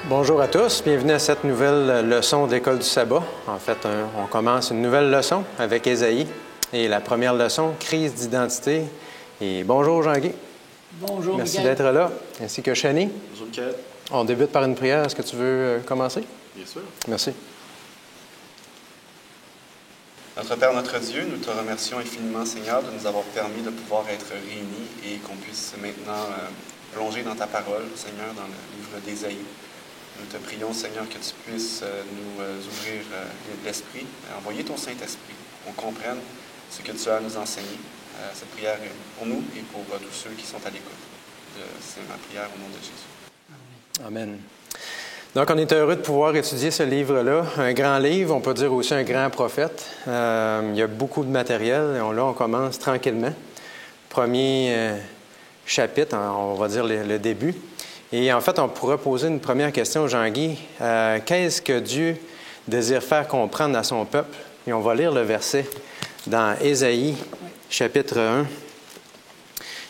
Bonjour à tous, bienvenue à cette nouvelle leçon de l'École du sabbat. En fait, on commence une nouvelle leçon avec Ésaïe et la première leçon, crise d'identité. Et bonjour Jean-Guy. Bonjour Merci Miguel. d'être là, ainsi que Chani. Bonjour Michael. On débute par une prière. Est-ce que tu veux commencer? Bien sûr. Merci. Notre Père, notre Dieu, nous te remercions infiniment, Seigneur, de nous avoir permis de pouvoir être réunis et qu'on puisse maintenant plonger dans ta parole, Seigneur, dans le livre d'Ésaïe. Nous te prions, Seigneur, que tu puisses nous ouvrir l'esprit, envoyer ton Saint-Esprit, qu'on comprenne ce que tu as à nous enseigner. Cette prière est pour nous et pour tous ceux qui sont à l'écoute. C'est ma prière au nom de Jésus. Amen. Donc, on est heureux de pouvoir étudier ce livre-là. Un grand livre, on peut dire aussi un grand prophète. Il y a beaucoup de matériel. Et là, on commence tranquillement. Premier chapitre, on va dire le début. Et en fait, on pourrait poser une première question, Jean-Guy. Qu'est-ce que Dieu désire faire comprendre à son peuple? Et on va lire le verset dans Ésaïe, chapitre 1.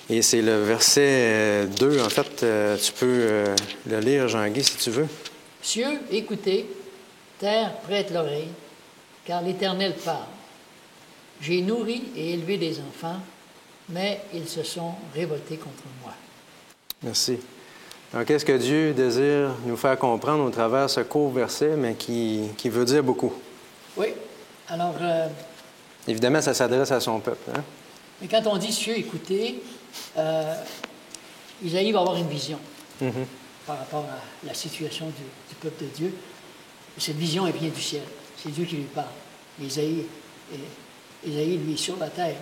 Et c'est le verset 2. En fait, tu peux le lire, Jean-Guy, si tu veux. Cieux, écoutez, terre, prête l'oreille, car l'Éternel parle. J'ai nourri et élevé des enfants, mais ils se sont révoltés contre moi. Merci. Alors, qu'est-ce que Dieu désire nous faire comprendre au travers de ce court verset, mais qui veut dire beaucoup? Oui, alors, Évidemment, ça s'adresse à son peuple. Hein? mais quand on dit cieux, écoutez, Isaïe va avoir une vision par rapport à la situation du peuple de Dieu. Cette vision, elle vient du ciel. C'est Dieu qui lui parle. Isaïe, lui, est sur la terre.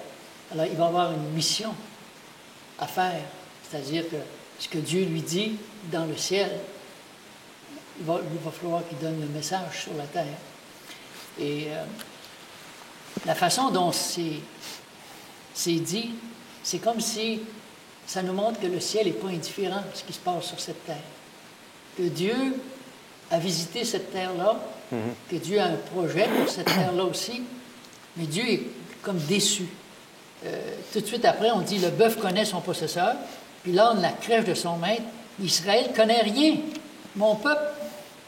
Alors, il va avoir une mission à faire, c'est-à-dire que ce que Dieu lui dit dans le ciel, il va falloir qu'il donne le message sur la terre. Et la façon dont c'est dit, c'est comme si ça nous montre que le ciel n'est pas indifférent à ce qui se passe sur cette terre. Que Dieu a visité cette terre-là, que Dieu a un projet pour cette terre-là aussi, mais Dieu est comme déçu. Tout de suite après, on dit « le bœuf connaît son possesseur », puis l'âne la crèche de son maître. Israël ne connaît rien. Mon peuple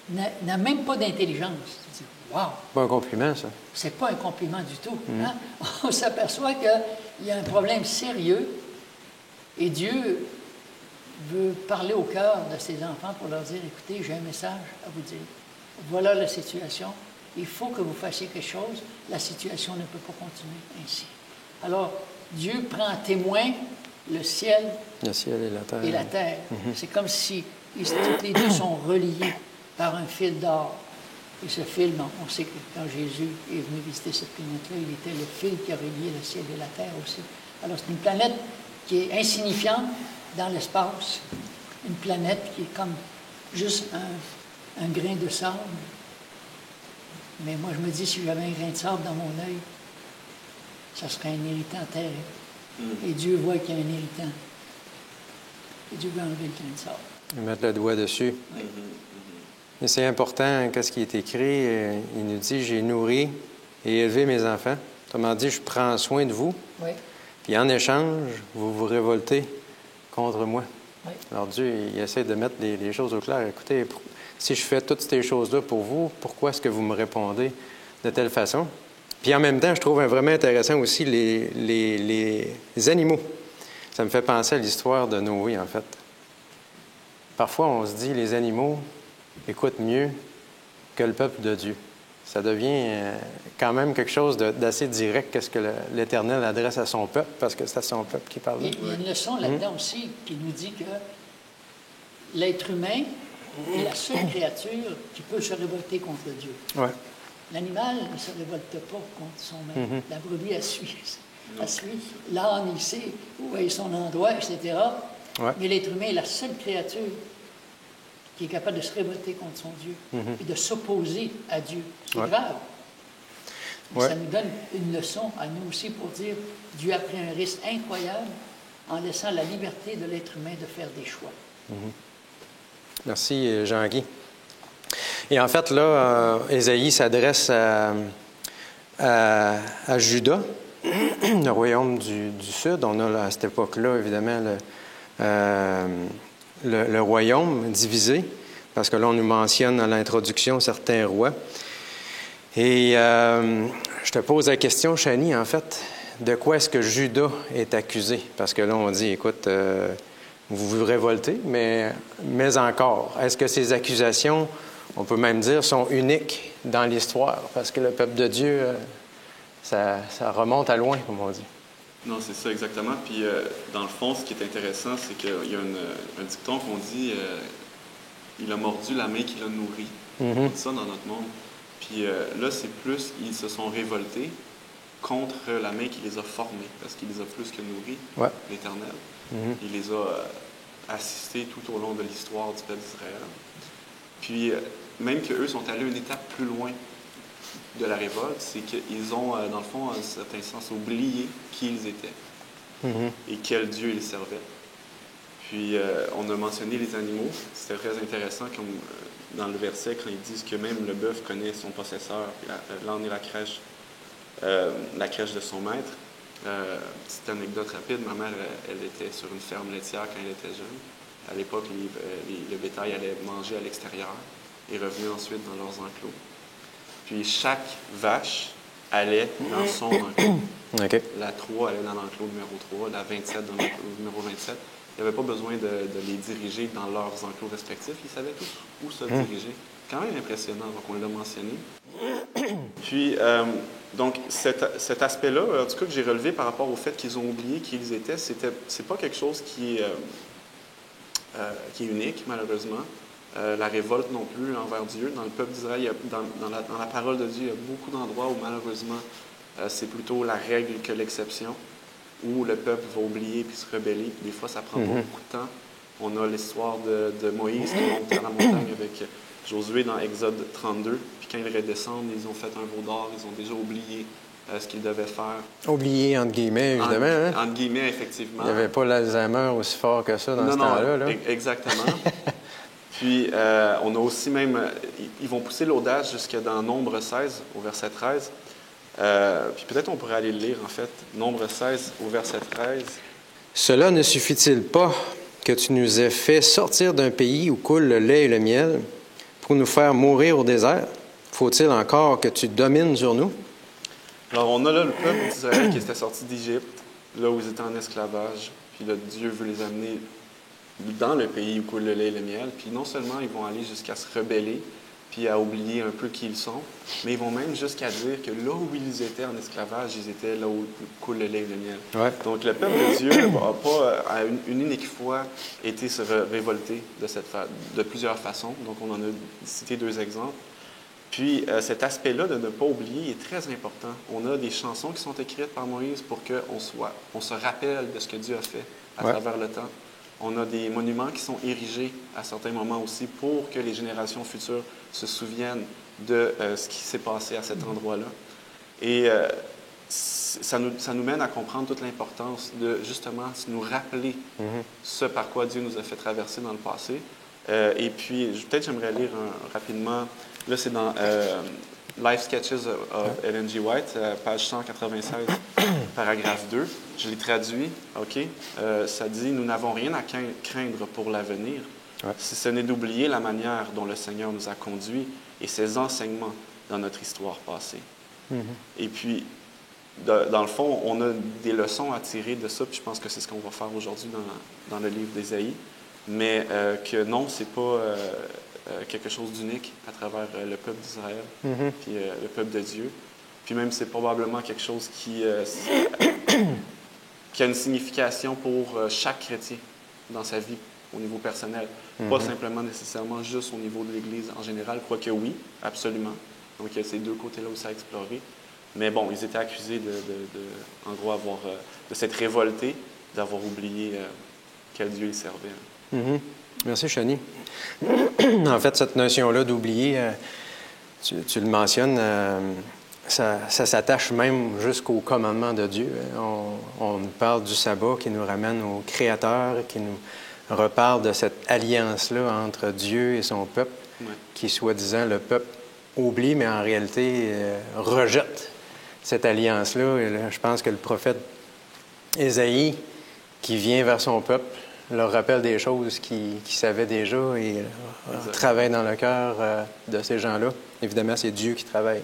n'a même pas d'intelligence. Tu dis, wow! Pas un compliment, ça. C'est pas un compliment du tout. Hein? On s'aperçoit qu'il y a un problème sérieux et Dieu veut parler au cœur de ses enfants pour leur dire, écoutez, j'ai un message à vous dire. Voilà la situation. Il faut que vous fassiez quelque chose. La situation ne peut pas continuer ainsi. Alors, Dieu prend à témoin le ciel et la terre. C'est comme si toutes les deux sont reliées par un fil d'or. Et ce fil, on sait que quand Jésus est venu visiter cette planète-là, il était le fil qui a relié le ciel et la terre aussi. Alors c'est une planète qui est insignifiante dans l'espace, une planète qui est comme juste un grain de sable. Mais moi je me dis, si j'avais un grain de sable dans mon œil, ça serait un irritant terrible. Et Dieu voit qu'il y a un irritant. Et Dieu veut enlever le grain de sable. Mettre le doigt dessus. Oui. Et c'est important, qu'est-ce qui est écrit. Il nous dit, j'ai nourri et élevé mes enfants. Autrement dit, je prends soin de vous. Oui. Puis en échange, vous vous révoltez contre moi. Oui. Alors Dieu, il essaie de mettre les choses au clair. Écoutez, si je fais toutes ces choses-là pour vous, pourquoi est-ce que vous me répondez de telle façon? Puis en même temps, je trouve vraiment intéressant aussi les animaux. Ça me fait penser à l'histoire de Noé, en fait. Parfois, on se dit, les animaux écoutent mieux que le peuple de Dieu. Ça devient quand même quelque chose d'assez direct, qu'est-ce que l'Éternel adresse à son peuple, parce que c'est à son peuple qui parle. Il y a une leçon là-dedans aussi qui nous dit que l'être humain est la seule créature qui peut se révolter contre Dieu. Ouais. L'animal ne se révolte pas contre son maître. La brebis, elle suit. L'âne, il sait où est son endroit, etc. Ouais. Mais l'être humain est la seule créature qui est capable de se révolter contre son Dieu et de s'opposer à Dieu. C'est grave. Ça nous donne une leçon à nous aussi pour dire Dieu a pris un risque incroyable en laissant la liberté de l'être humain de faire des choix. Merci, Jean-Guy. Et en fait, là, Ésaïe s'adresse à Juda, le royaume du Sud. On a à cette époque-là, évidemment, le royaume divisé. parce que là, on nous mentionne dans l'introduction certains rois. Et je te pose la question, Chani, en fait, de quoi est-ce que Juda est accusé? Parce que là, on dit, écoute, vous vous révoltez, mais encore, est-ce que ces accusations, on peut même dire, sont uniques dans l'histoire? Parce que le peuple de Dieu, ça remonte à loin, comme on dit. Non, c'est ça exactement. Puis, dans le fond, ce qui est intéressant, c'est qu'il y a un dicton qu'on dit il a mordu la main qui l'a nourri. On dit ça dans notre monde. Puis là, c'est plus, ils se sont révoltés contre la main qui les a formés, parce qu'il les a plus que nourris, l'Éternel. Il les a assistés tout au long de l'histoire du peuple d'Israël. Puis, même qu'eux sont allés une étape plus loin de la révolte, c'est qu'ils ont, dans le fond, en un certain sens, oublié qui ils étaient et quel Dieu ils servaient. Puis, on a mentionné les animaux. C'était très intéressant, comme dans le verset, quand ils disent que même le bœuf connaît son possesseur, l'âne et la crèche de son maître. Petite anecdote rapide, ma mère, elle était sur une ferme laitière quand elle était jeune. À l'époque, le bétail allait manger à l'extérieur et revenait ensuite dans leurs enclos. Puis chaque vache allait dans son enclos. Okay. La 3 allait dans l'enclos numéro 3, la 27 dans l'enclos numéro 27. Il n'y avait pas besoin de les diriger dans leurs enclos respectifs. Ils savaient tous où se diriger. Quand même impressionnant, donc on l'a mentionné. Puis, donc, cet aspect-là, en tout cas, que j'ai relevé par rapport au fait qu'ils ont oublié qui ils étaient, c'est pas quelque chose qui est unique, malheureusement. La révolte non plus envers Dieu. Dans le peuple d'Israël, dans la parole de Dieu, il y a beaucoup d'endroits où, malheureusement, c'est plutôt la règle que l'exception, où le peuple va oublier puis se rebeller. Puis des fois, ça prend pas beaucoup de temps. On a l'histoire de Moïse qui monte à la montagne avec Josué dans Exode 32. Puis quand ils redescendent, ils ont fait un veau d'or. Ils ont déjà oublié ce qu'ils devaient faire. Oublié, entre guillemets, évidemment. Entre guillemets, effectivement. Il n'y avait pas l'Alzheimer aussi fort que ça dans ce temps-là. Là. Exactement. Puis, on a aussi même... Ils vont pousser l'audace jusque dans Nombre 16, au verset 13. Puis peut-être on pourrait aller le lire, en fait. Nombre 16, au verset 13. « Cela ne suffit-il pas que tu nous aies fait sortir d'un pays où coule le lait et le miel pour nous faire mourir au désert? Faut-il encore que tu domines sur nous? » Alors, on a là le peuple d'Israël qui était sorti d'Égypte, là où ils étaient en esclavage. Puis là, Dieu veut les amener dans le pays où coule le lait et le miel. Puis non seulement ils vont aller jusqu'à se rebeller, puis à oublier un peu qui ils sont, mais ils vont même jusqu'à dire que là où ils étaient en esclavage, ils étaient là où coule le lait et le miel. Ouais. Donc le peuple de Dieu n'a pas, à une unique fois, été se révolter de plusieurs façons. Donc on en a cité 2 exemples. Puis cet aspect-là de ne pas oublier est très important. On a des chansons qui sont écrites par Moïse pour qu'on se rappelle de ce que Dieu a fait à travers le temps. On a des monuments qui sont érigés à certains moments aussi pour que les générations futures se souviennent de ce qui s'est passé à cet endroit-là. Et ça nous mène à comprendre toute l'importance de, justement, nous rappeler ce par quoi Dieu nous a fait traverser dans le passé. Et puis, peut-être j'aimerais lire rapidement, là c'est dans Life Sketches of Ellen G. White, page 196, paragraphe 2. Je l'ai traduit, OK? Ça dit « Nous n'avons rien à craindre pour l'avenir, si ce n'est d'oublier la manière dont le Seigneur nous a conduits et ses enseignements dans notre histoire passée. Et puis, dans le fond, on a des leçons à tirer de ça, puis je pense que c'est ce qu'on va faire aujourd'hui dans le livre d'Ésaïe, mais que non, c'est pas quelque chose d'unique à travers le peuple d'Israël, puis le peuple de Dieu. Puis même, c'est probablement quelque chose qui a une signification pour chaque chrétien dans sa vie, au niveau personnel. Pas simplement nécessairement juste au niveau de l'Église en général, quoique oui, absolument. Donc, il y a ces 2 côtés-là aussi à explorer. Mais bon, ils étaient accusés en gros, de s'être révoltés, d'avoir oublié quel Dieu ils servaient. Merci, Chani. En fait, cette notion-là d'oublier, tu le mentionnes, ça s'attache même jusqu'au commandement de Dieu. On nous parle du sabbat qui nous ramène au Créateur, qui nous reparle de cette alliance-là entre Dieu et son peuple, qui, soi-disant, le peuple oublie, mais en réalité rejette cette alliance-là. Et là, je pense que le prophète Ésaïe, qui vient vers son peuple, leur rappelle des choses qu'ils savaient déjà et travaille dans le cœur de ces gens-là. Évidemment, c'est Dieu qui travaille.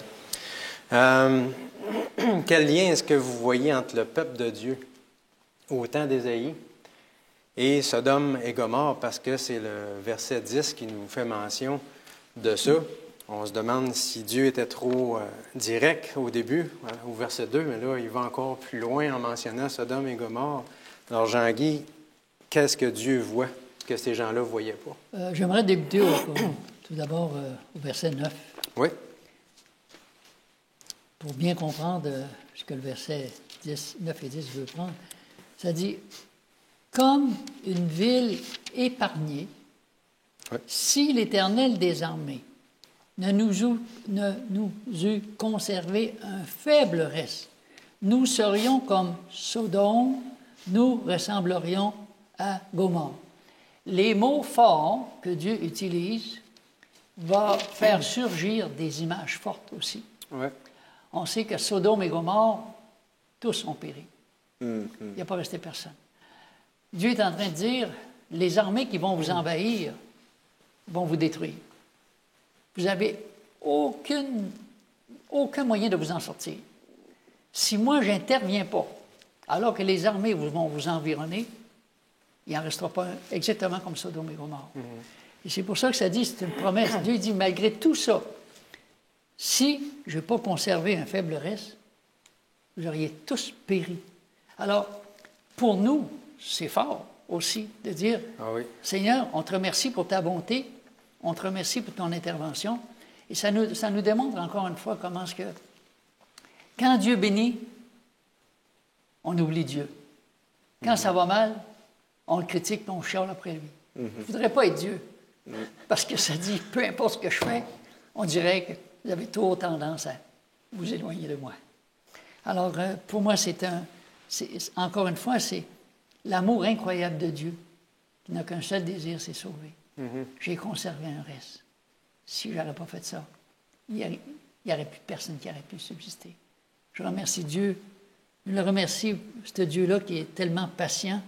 Quel lien est-ce que vous voyez entre le peuple de Dieu au temps d'Ésaïe et Sodome et Gomorrhe, parce que c'est le verset 10 qui nous fait mention de ça. On se demande si Dieu était trop direct au début, au verset 2, mais là, il va encore plus loin en mentionnant Sodome et Gomorrhe. Alors, Jean-Guy, qu'est-ce que Dieu voit que ces gens-là ne voyaient pas? J'aimerais débuter tout d'abord au verset 9. Oui. Pour bien comprendre ce que le verset 9 et 10 veut prendre. Ça dit, comme une ville épargnée, oui. Si l'Éternel des armées ne nous eût conservé un faible reste, nous serions comme Sodome, nous ressemblerions à Gomorrhe. Les mots forts que Dieu utilise vont faire surgir des images fortes aussi. Oui. On sait que Sodome et Gomorrhe, tous ont péri. Mm-hmm. Il n'y a pas resté personne. Dieu est en train de dire, les armées qui vont vous envahir vont vous détruire. Vous n'avez aucun moyen de vous en sortir. Si moi, je n'interviens pas, alors que les armées vont vous environner, il n'en restera pas exactement comme Sodome et Gomorrhe. Mm-hmm. Et c'est pour ça que ça dit, c'est une promesse. Dieu dit, malgré tout ça, si je n'ai pas conservé un faible reste, vous auriez tous péri. Alors, pour nous, c'est fort aussi de dire, Seigneur, on te remercie pour ta bonté, on te remercie pour ton intervention. Et ça nous démontre encore une fois comment est-ce que, quand Dieu bénit, on oublie Dieu. Quand ça va mal, on le critique et on chiale après lui. Je ne voudrais pas être Dieu. Parce que ça dit, peu importe ce que je fais, on dirait que vous avez trop tendance à vous éloigner de moi. Alors, pour moi, encore une fois, c'est l'amour incroyable de Dieu qui n'a qu'un seul désir, c'est sauver. Mm-hmm. J'ai conservé un reste. Si je n'aurais pas fait ça, il n'y aurait plus personne qui aurait pu subsister. Je remercie Dieu. Je le remercie, ce Dieu-là qui est tellement patient.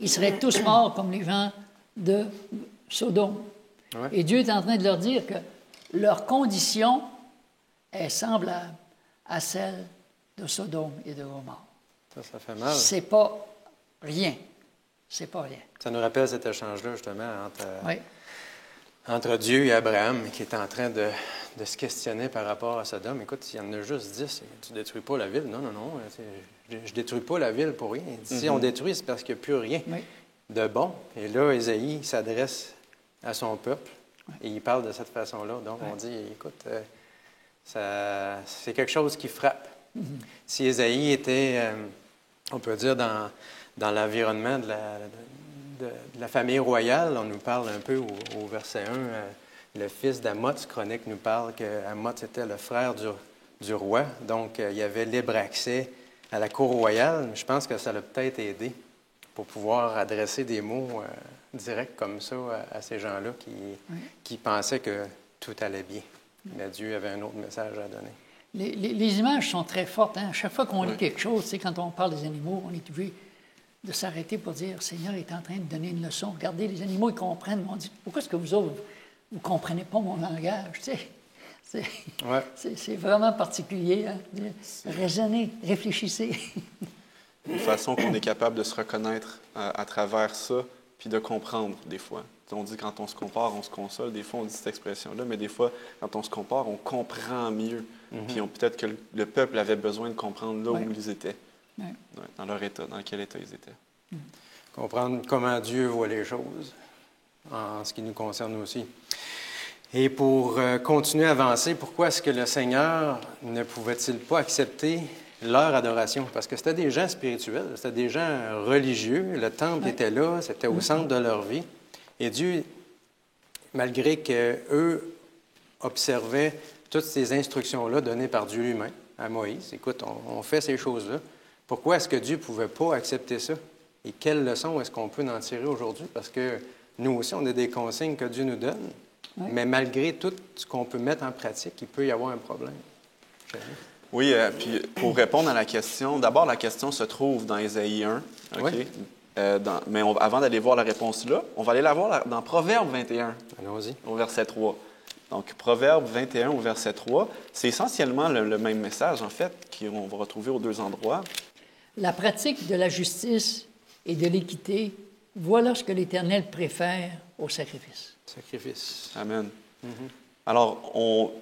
Ils seraient tous morts comme les gens de Sodome. Ouais. Et Dieu est en train de leur dire que leur condition est semblable à celle de Sodome et de Gomorrhe. Ça fait mal. C'est pas rien. C'est pas rien. Ça nous rappelle cet échange-là, justement, entre Dieu et Abraham, qui est en train de se questionner par rapport à Sodome. Écoute, il y en a juste 10. Tu ne détruis pas la ville. Non. Je ne détruis pas la ville pour rien. Si on détruit, c'est parce qu'il n'y a plus rien de bon. Et là, Ésaïe s'adresse à son peuple et il parle de cette façon-là. Donc, on dit, écoute, c'est quelque chose qui frappe. Mm-hmm. Si Ésaïe était, on peut dire, dans l'environnement de la famille royale, on nous parle un peu au verset 1, le fils d'Amoth, Chronique nous parle qu'Amoth était le frère du roi, donc il y avait libre accès à la cour royale. Je pense que ça l'a peut-être aidé pour pouvoir adresser des mots directs comme ça à ces gens-là qui pensaient que tout allait bien. Mais Dieu avait un autre message à donner. Les images sont très fortes. Hein? Chaque fois qu'on lit quelque chose, quand on parle des animaux, on est obligé de s'arrêter pour dire, Seigneur est en train de donner une leçon. Regardez, les animaux, ils comprennent. On dit, pourquoi est-ce que vous autres, vous ne comprenez pas mon langage? C'est vraiment particulier. Hein? Raisonnez, réfléchissez. Une façon qu'on est capable de se reconnaître à travers ça, puis de comprendre des fois. On dit quand on se compare, on se console. Des fois, on dit cette expression-là, mais des fois, quand on se compare, on comprend mieux. Mm-hmm. Puis peut-être que le peuple avait besoin de comprendre là où ils étaient, dans leur état, dans quel état ils étaient. Mm. Comprendre comment Dieu voit les choses, en ce qui nous concerne aussi. Et pour continuer à avancer, pourquoi est-ce que le Seigneur ne pouvait-il pas accepter leur adoration? Parce que c'était des gens spirituels, c'était des gens religieux, le temple était là, c'était au centre de leur vie. Et Dieu, malgré qu'eux observaient toutes ces instructions-là données par Dieu lui-même à Moïse, écoute, on fait ces choses-là, pourquoi est-ce que Dieu ne pouvait pas accepter ça? Et quelles leçons est-ce qu'on peut en tirer aujourd'hui? Parce que nous aussi, on a des consignes que Dieu nous donne, mais malgré tout ce qu'on peut mettre en pratique, il peut y avoir un problème. Oui, puis pour répondre à la question, d'abord, la question se trouve dans Ésaïe 1. Okay? Mais avant d'aller voir la réponse là, on va aller la voir dans Proverbe 21, Allons-y. au verset 3. Donc, Proverbe 21 au verset 3, c'est essentiellement le même message, en fait, qu'on va retrouver aux deux endroits. La pratique de la justice et de l'équité, voilà ce que l'Éternel préfère au sacrifice. Sacrifice. Amen. Alors,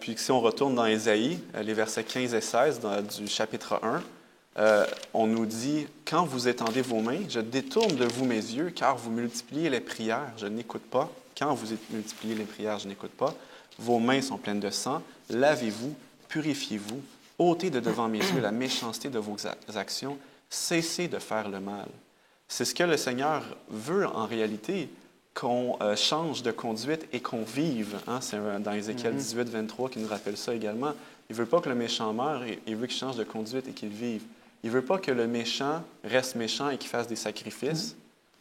puis si on retourne dans Ésaïe, les versets 15 et 16 du chapitre 1, on nous dit « Quand vous étendez vos mains, je détourne de vous mes yeux, car vous multipliez les prières, je n'écoute pas. Quand vous multipliez les prières, je n'écoute pas. Vos mains sont pleines de sang, lavez-vous, purifiez-vous, ôtez de devant mes yeux la méchanceté de vos actions, cessez de faire le mal. » C'est ce que le Seigneur veut en réalité, qu'on change de conduite et qu'on vive. Hein? C'est dans Ézéchiel 18, 23 qui nous rappelle ça également. Il ne veut pas que le méchant meure, il veut qu'il change de conduite et qu'il vive. Il ne veut pas que le méchant reste méchant et qu'il fasse des sacrifices.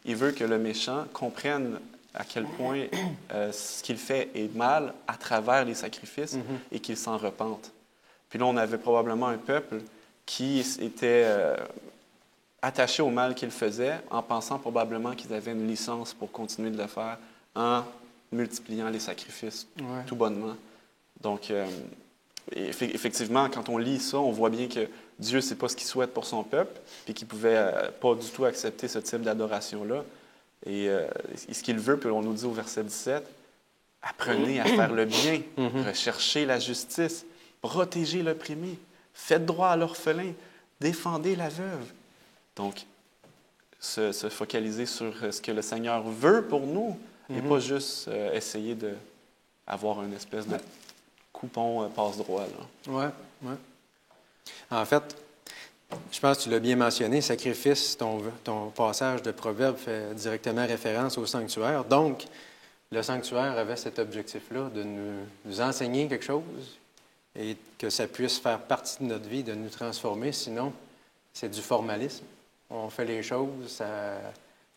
Il veut que le méchant comprenne à quel point ce qu'il fait est mal à travers les sacrifices et qu'il s'en repente. Puis là, on avait probablement un peuple qui était attaché au mal qu'ils faisaient en pensant probablement qu'ils avaient une licence pour continuer de le faire en multipliant les sacrifices tout bonnement. Donc, effectivement, quand on lit ça, on voit bien que Dieu, c'est pas ce qu'il souhaite pour son peuple, puis qu'il pouvait pas du tout accepter ce type d'adoration-là. Et ce qu'il veut, puis on nous dit au verset 17, « Apprenez à faire le bien, recherchez la justice, protégez l'opprimé, faites droit à l'orphelin, défendez la veuve. » Donc, se focaliser sur ce que le Seigneur veut pour nous et pas juste essayer d'avoir une espèce de coupon passe-droit. Oui. En fait, je pense que tu l'as bien mentionné, sacrifice, ton passage de Proverbe fait directement référence au sanctuaire. Donc, le sanctuaire avait cet objectif-là de nous enseigner quelque chose et que ça puisse faire partie de notre vie, de nous transformer. Sinon, c'est du formalisme. On fait les choses,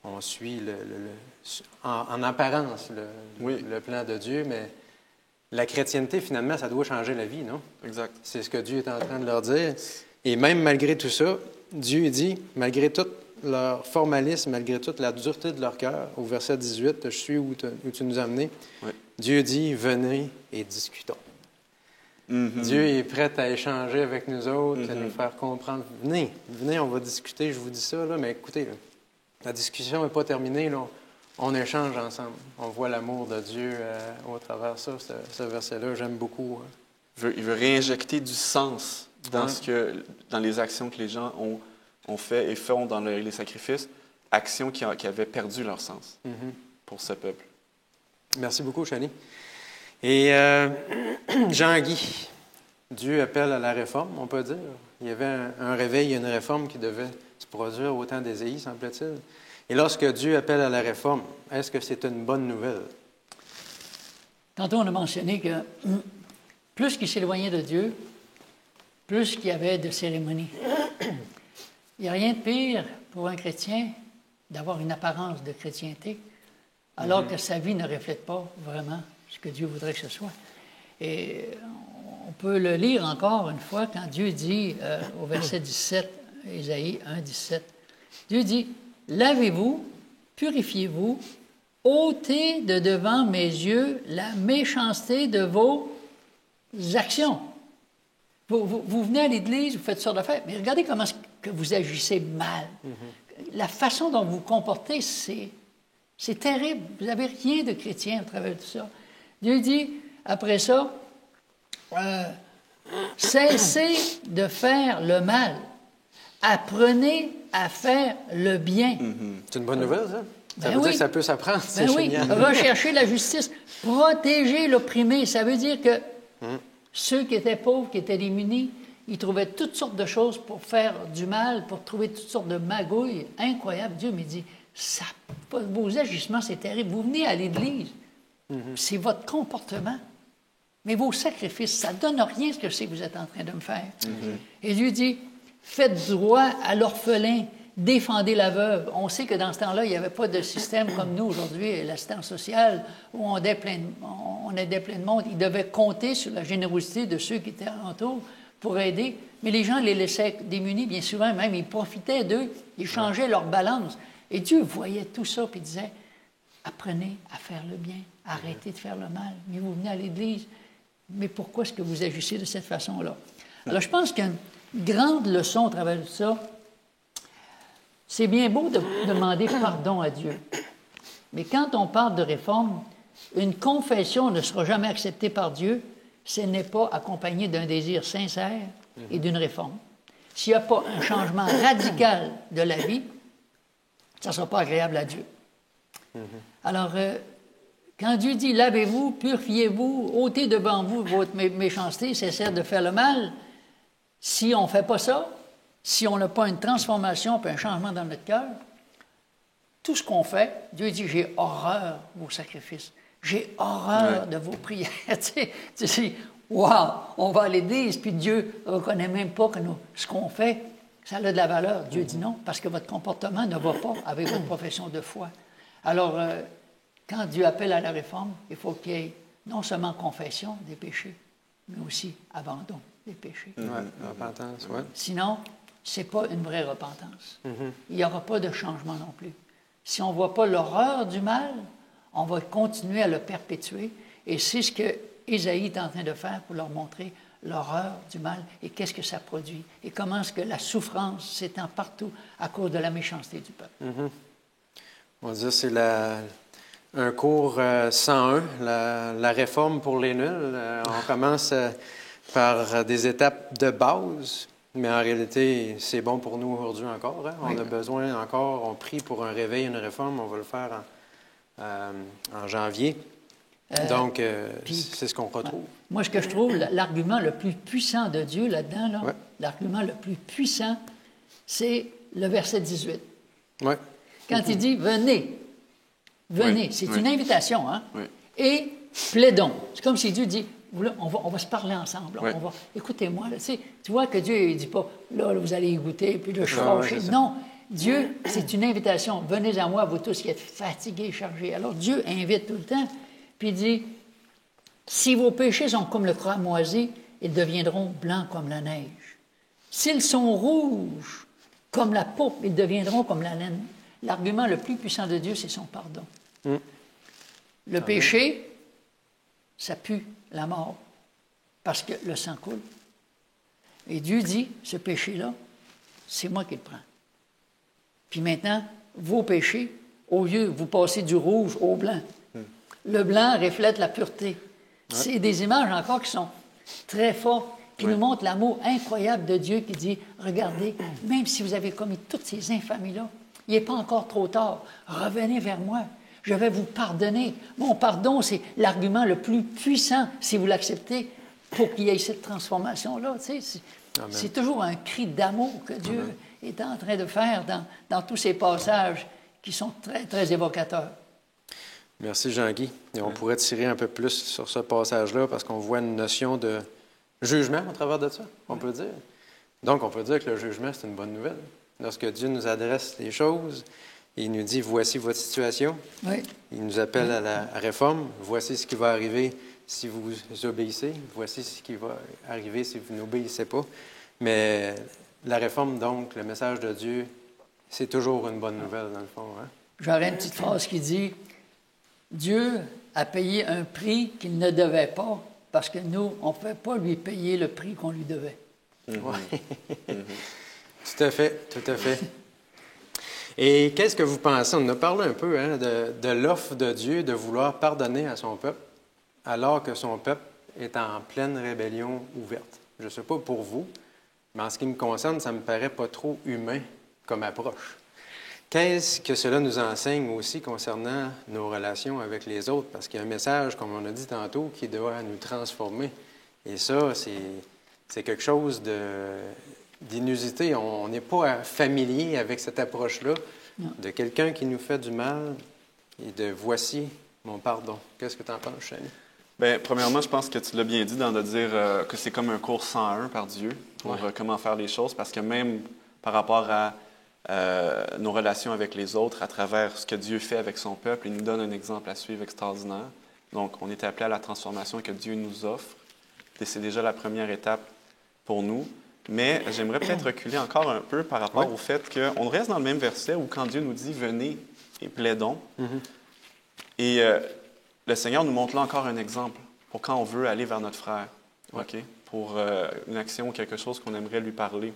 on suit en apparence le plan de Dieu, mais la chrétienté, finalement, ça doit changer la vie, non? Exact. C'est ce que Dieu est en train de leur dire. Et même malgré tout ça, Dieu dit, malgré tout leur formalisme, malgré toute la dureté de leur cœur, au verset 18, je suis où tu nous as amenés, Dieu dit, venez et discutons. Dieu est prêt à échanger avec nous autres, à nous faire comprendre. Venez, on va discuter, je vous dis ça, là, mais écoutez, là, la discussion n'est pas terminée, là, on échange ensemble. On voit l'amour de Dieu au travers de ça, ce verset-là, j'aime beaucoup. Il veut réinjecter du sens dans les actions que les gens ont fait et font dans les sacrifices, actions qui avaient perdu leur sens pour ce peuple. Merci beaucoup, Chani. Et Jean-Guy, Dieu appelle à la réforme, on peut dire. Il y avait un réveil et une réforme qui devaient se produire au temps d'Ésaïe, semble-t-il. Et lorsque Dieu appelle à la réforme, est-ce que c'est une bonne nouvelle? Tantôt, on a mentionné que plus qu'il s'éloignait de Dieu, plus qu'il y avait de cérémonies. Il n'y a rien de pire pour un chrétien d'avoir une apparence de chrétienté, alors que sa vie ne reflète pas vraiment ce que Dieu voudrait que ce soit. Et on peut le lire encore une fois quand Dieu dit au verset 17, Ésaïe 1, 17, Dieu dit « Lavez-vous, purifiez-vous, ôtez de devant mes yeux la méchanceté de vos actions. » Vous venez à l'Église, vous faites toutes sortes d'affaires, mais regardez comment que vous agissez mal. La façon dont vous vous comportez, c'est terrible. Vous n'avez rien de chrétien à travers tout ça. Dieu dit, après ça, cessez de faire le mal. Apprenez à faire le bien. C'est une bonne nouvelle, ça? Ça Ben veut oui. dire que ça peut s'apprendre, c'est oui, génial. rechercher la justice, protéger l'opprimé. Ça veut dire que ceux qui étaient pauvres, qui étaient démunis, ils trouvaient toutes sortes de choses pour faire du mal, pour trouver toutes sortes de magouilles incroyables. Dieu me dit, vos agissements, c'est terrible. Vous venez à l'Église, c'est votre comportement. Mais vos sacrifices, ça ne donne rien ce que c'est que vous êtes en train de me faire. Et Dieu dit, faites droit à l'orphelin, défendez la veuve. On sait que dans ce temps-là, il n'y avait pas de système comme nous aujourd'hui, l'assistance sociale, où on aidait plein de monde. Ils devaient compter sur la générosité de ceux qui étaient alentour pour aider. Mais les gens les laissaient démunis, bien souvent, même ils profitaient d'eux, ils changeaient leur balance. Et Dieu voyait tout ça, puis il disait, apprenez à faire le bien, arrêtez de faire le mal. Mais vous venez à l'Église, mais pourquoi est-ce que vous agissez de cette façon-là? Alors, je pense qu'une grande leçon à travers tout ça, c'est bien beau de demander pardon à Dieu. Mais quand on parle de réforme, une confession ne sera jamais acceptée par Dieu si elle n'est pas accompagnée d'un désir sincère et d'une réforme. S'il n'y a pas un changement radical de la vie, ça ne sera pas agréable à Dieu. Alors, quand Dieu dit « lavez-vous, purifiez-vous, ôtez devant vous votre méchanceté, cessez de faire le mal », si on ne fait pas ça, si on n'a pas une transformation et un changement dans notre cœur, tout ce qu'on fait, Dieu dit « j'ai horreur de vos sacrifices, j'ai horreur de vos prières ». Tu sais, wow, on va à l'Église, puis Dieu ne reconnaît même pas que ce qu'on fait, ça a de la valeur. Dieu dit non, parce que votre comportement ne va pas avec votre profession de foi. Alors, quand Dieu appelle à la réforme, il faut qu'il y ait non seulement confession des péchés, mais aussi abandon des péchés. Oui, repentance, oui. Sinon, ce n'est pas une vraie repentance. Il n'y aura pas de changement non plus. Si on ne voit pas l'horreur du mal, on va continuer à le perpétuer. Et c'est ce que Ésaïe est en train de faire pour leur montrer l'horreur du mal et qu'est-ce que ça produit et comment est-ce que la souffrance s'étend partout à cause de la méchanceté du peuple. On dit que c'est un cours 101, la réforme pour les nuls. On commence par des étapes de base, mais en réalité, c'est bon pour nous aujourd'hui encore. Hein? On a besoin encore, on prie pour un réveil, une réforme, on va le faire en janvier. Donc, c'est ce qu'on retrouve. Moi, ce que je trouve, l'argument le plus puissant de Dieu là-dedans, l'argument le plus puissant, c'est le verset 18. Oui. Quand il dit « venez », c'est une invitation, hein? Et plaidons. C'est comme si Dieu dit « on va se parler ensemble, écoutez-moi. » Tu vois que Dieu ne dit pas « là, vous allez y goûter, puis là, je suis fâché. » Non, Dieu, c'est une invitation. « Venez à moi, vous tous qui êtes fatigués et chargés. » Alors, Dieu invite tout le temps. Puis il dit, si vos péchés sont comme le cramoisi, ils deviendront blancs comme la neige. S'ils sont rouges comme la pourpre, ils deviendront comme la laine. L'argument le plus puissant de Dieu, c'est son pardon. Le péché, ça pue la mort, parce que le sang coule. Et Dieu dit, ce péché-là, c'est moi qui le prends. Puis maintenant, vos péchés, au lieu, vous passez du rouge au blanc. Le blanc reflète la pureté. C'est des images encore qui sont très fortes, qui nous montrent l'amour incroyable de Dieu qui dit, regardez, même si vous avez commis toutes ces infamies-là, il n'est pas encore trop tard. Revenez vers moi. Je vais vous pardonner. Mon pardon, c'est l'argument le plus puissant, si vous l'acceptez, pour qu'il y ait cette transformation-là. Tu sais, c'est toujours un cri d'amour que Dieu est en train de faire dans tous ces passages qui sont très, très évocateurs. Merci, Jean-Guy. Et on pourrait tirer un peu plus sur ce passage-là parce qu'on voit une notion de jugement au travers de ça, on peut dire. Donc, on peut dire que le jugement, c'est une bonne nouvelle. Lorsque Dieu nous adresse les choses, il nous dit, voici votre situation. Il nous appelle à la réforme. Voici ce qui va arriver si vous obéissez. Voici ce qui va arriver si vous n'obéissez pas. Mais la réforme, donc, le message de Dieu, c'est toujours une bonne nouvelle, dans le fond. Hein? J'aurais une petite phrase qui dit, Dieu a payé un prix qu'il ne devait pas, parce que nous, on ne pouvait pas lui payer le prix qu'on lui devait. Tout à fait, tout à fait. Et qu'est-ce que vous pensez? On a parlé un peu de l'offre de Dieu de vouloir pardonner à son peuple, alors que son peuple est en pleine rébellion ouverte. Je ne sais pas pour vous, mais en ce qui me concerne, ça ne me paraît pas trop humain comme approche. Qu'est-ce que cela nous enseigne aussi concernant nos relations avec les autres? Parce qu'il y a un message, comme on a dit tantôt, qui doit nous transformer. Et ça, c'est quelque chose d'inusité. On n'est pas familier avec cette approche-là de quelqu'un qui nous fait du mal et de « voici mon pardon ». Qu'est-ce que tu en penses, Chani? Bien, premièrement, je pense que tu l'as bien dit de dire que c'est comme un cours 101 par Dieu pour comment faire les choses, parce que même par rapport à nos relations avec les autres, à travers ce que Dieu fait avec son peuple, il nous donne un exemple à suivre extraordinaire. Donc, on est appelé à la transformation que Dieu nous offre. Et c'est déjà la première étape pour nous. Mais j'aimerais peut-être reculer encore un peu par rapport au fait qu'on reste dans le même verset où quand Dieu nous dit « Venez et plaidons Et le Seigneur nous montre là encore un exemple pour quand on veut aller vers notre frère, pour une action ou quelque chose qu'on aimerait lui parler.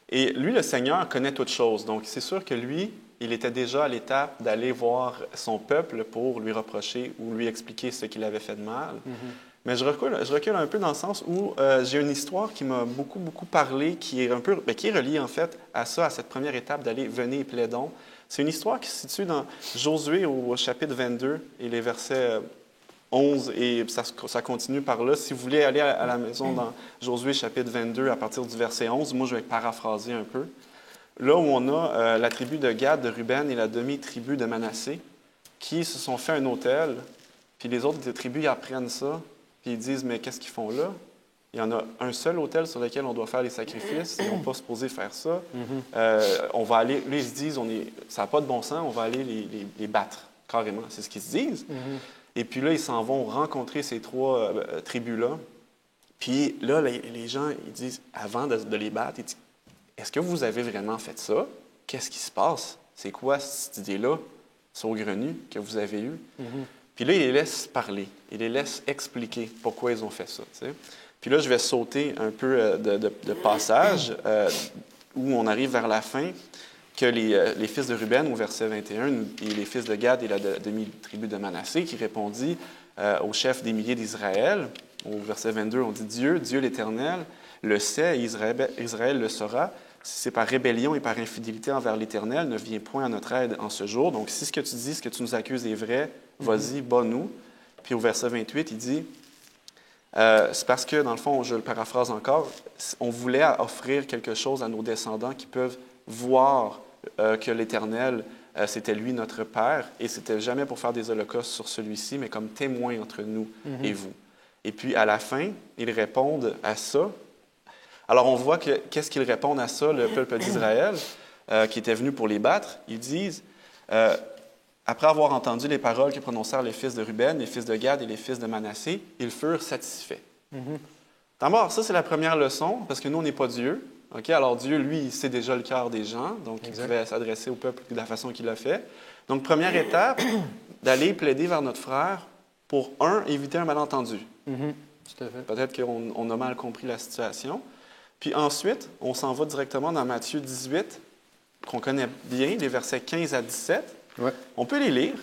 Et lui, le Seigneur, connaît toutes choses. Donc, c'est sûr que lui, il était déjà à l'étape d'aller voir son peuple pour lui reprocher ou lui expliquer ce qu'il avait fait de mal. Mais je recule un peu dans le sens où j'ai une histoire qui m'a beaucoup, beaucoup parlé, qui est qui est reliée en fait à ça, à cette première étape d'aller « Venez et plaidons ». C'est une histoire qui se situe dans Josué au chapitre 22 et les versets 11 et ça continue par là. Si vous voulez aller à la maison dans Josué chapitre 22 à partir du verset 11, moi je vais paraphraser un peu. Là où on a la tribu de Gad, de Ruben et la demi-tribu de Manassé qui se sont fait un autel, puis les autres tribus ils apprennent ça. Puis ils disent, mais qu'est-ce qu'ils font là? Il y en a un seul autel sur lequel on doit faire les sacrifices. Ils n'ont pas supposé faire ça. On va aller, là, ils se disent, ça n'a pas de bon sens, on va aller les battre, carrément. C'est ce qu'ils se disent. Et puis là, ils s'en vont rencontrer ces trois tribus-là. Puis là, les gens, ils disent, avant de les battre, ils disent, est-ce que vous avez vraiment fait ça? Qu'est-ce qui se passe? C'est quoi cette idée-là, saugrenue, que vous avez eue? Puis là, il les laisse parler, il les laisse expliquer pourquoi ils ont fait ça. Tu sais. Puis là, je vais sauter un peu de passage où on arrive vers la fin, que les fils de Ruben, au verset 21, et les fils de Gad et la demi-tribu de Manassé, qui répondit au chef des milliers d'Israël. Au verset 22, on dit « Dieu l'Éternel, le sait et Israël le saura. Si c'est par rébellion et par infidélité envers l'Éternel, ne viens point à notre aide en ce jour. Donc, si ce que tu dis, ce que tu nous accuses est vrai, vas-y, bats-nous. » Puis au verset 28, il dit, c'est parce que, dans le fond, je le paraphrase encore, on voulait offrir quelque chose à nos descendants qui peuvent voir que l'Éternel, c'était lui notre Père, et c'était jamais pour faire des holocaustes sur celui-ci, mais comme témoin entre nous et vous. Et puis, à la fin, ils répondent à ça. Alors, on voit qu'est-ce qu'ils répondent à ça, le peuple d'Israël, qui était venu pour les battre. Ils disent, après avoir entendu les paroles que prononcèrent les fils de Ruben, les fils de Gad et les fils de Manassé, ils furent satisfaits. D'abord, ça, c'est la première leçon, parce que nous, on n'est pas Dieu. Okay? Alors, Dieu, lui, il sait déjà le cœur des gens, donc il pouvait s'adresser au peuple de la façon qu'il l'a fait. Donc, première étape, d'aller plaider vers notre frère pour, éviter un malentendu. Tout à fait. Peut-être qu'on a mal compris la situation. Puis ensuite, on s'en va directement dans Matthieu 18, qu'on connaît bien, les versets 15 à 17. Ouais. On peut les lire.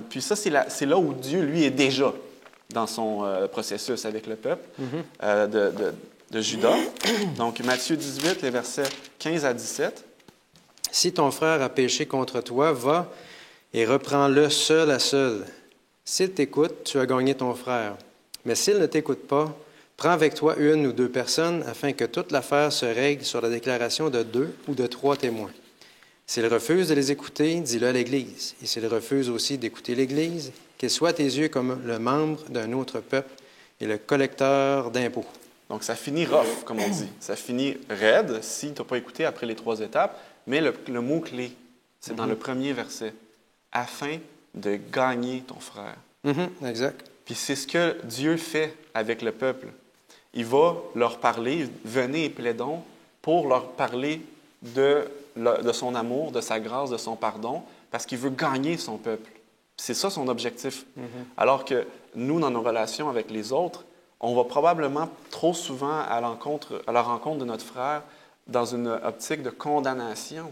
Puis ça, c'est là où Dieu, lui, est déjà dans son processus avec le peuple de Juda. Donc, Matthieu 18, les versets 15 à 17. « Si ton frère a péché contre toi, va et reprends-le seul à seul. S'il t'écoute, tu as gagné ton frère. Mais s'il ne t'écoute pas, prends avec toi une ou deux personnes afin que toute l'affaire se règle sur la déclaration de 2 ou de 3 témoins. S'il refuse de les écouter, dis-le à l'Église. Et s'il refuse aussi d'écouter l'Église, qu'il soit à tes yeux comme le membre d'un autre peuple et le collecteur d'impôts. » Donc, ça finit rough, comme on dit. Ça finit raide si tu n'as pas écouté après les 3 étapes. Mais le mot-clé, c'est dans le premier verset. « Afin de gagner ton frère. » Exact. Puis c'est ce que Dieu fait avec le peuple. Il va leur parler, venez et plaidons, pour leur parler de son amour, de sa grâce, de son pardon, parce qu'il veut gagner son peuple. C'est ça son objectif. Alors que nous, dans nos relations avec les autres, on va probablement trop souvent à la rencontre de notre frère dans une optique de condamnation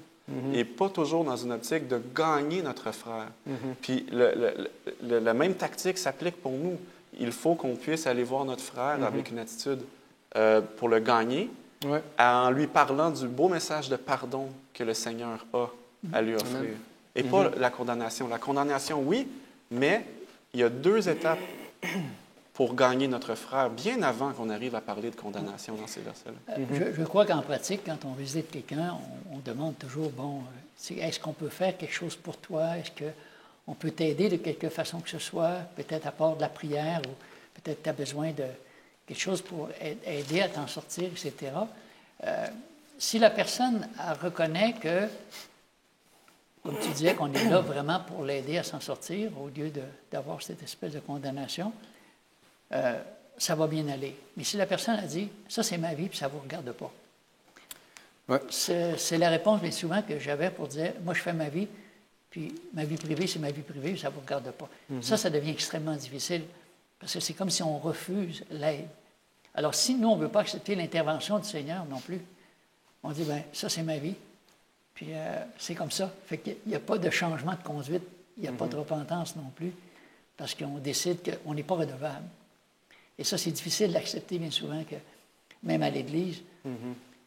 et pas toujours dans une optique de gagner notre frère. Puis la même tactique s'applique pour nous. Il faut qu'on puisse aller voir notre frère avec une attitude pour le gagner, en lui parlant du beau message de pardon que le Seigneur a à lui offrir. Et pas la condamnation. La condamnation, oui, mais il y a 2 étapes pour gagner notre frère, bien avant qu'on arrive à parler de condamnation dans ces versets-là. Je crois qu'en pratique, quand on visite quelqu'un, on demande toujours, bon, est-ce qu'on peut faire quelque chose pour toi? Est-ce qu'on peut t'aider de quelque façon que ce soit? Peut-être à part de la prière, ou peut-être tu as besoin de quelque chose pour aider à t'en sortir, etc. Si la personne reconnaît que, comme tu disais, qu'on est là vraiment pour l'aider à s'en sortir, au lieu d'avoir cette espèce de condamnation, ça va bien aller. Mais si la personne a dit, ça c'est ma vie, puis ça ne vous regarde pas. Ouais. C'est la réponse, bien souvent, que j'avais pour dire, moi je fais ma vie, puis ma vie privée, c'est ma vie privée, ça ne vous regarde pas. Ça devient extrêmement difficile, parce que c'est comme si on refuse l'aide. Alors, si nous, on ne veut pas accepter l'intervention du Seigneur non plus, on dit, bien, ça c'est ma vie, puis c'est comme ça. Fait qu'il n'y a pas de changement de conduite, il n'y a pas de repentance non plus, parce qu'on décide qu'on n'est pas redevable. Et ça, c'est difficile d'accepter bien souvent que, même à l'Église,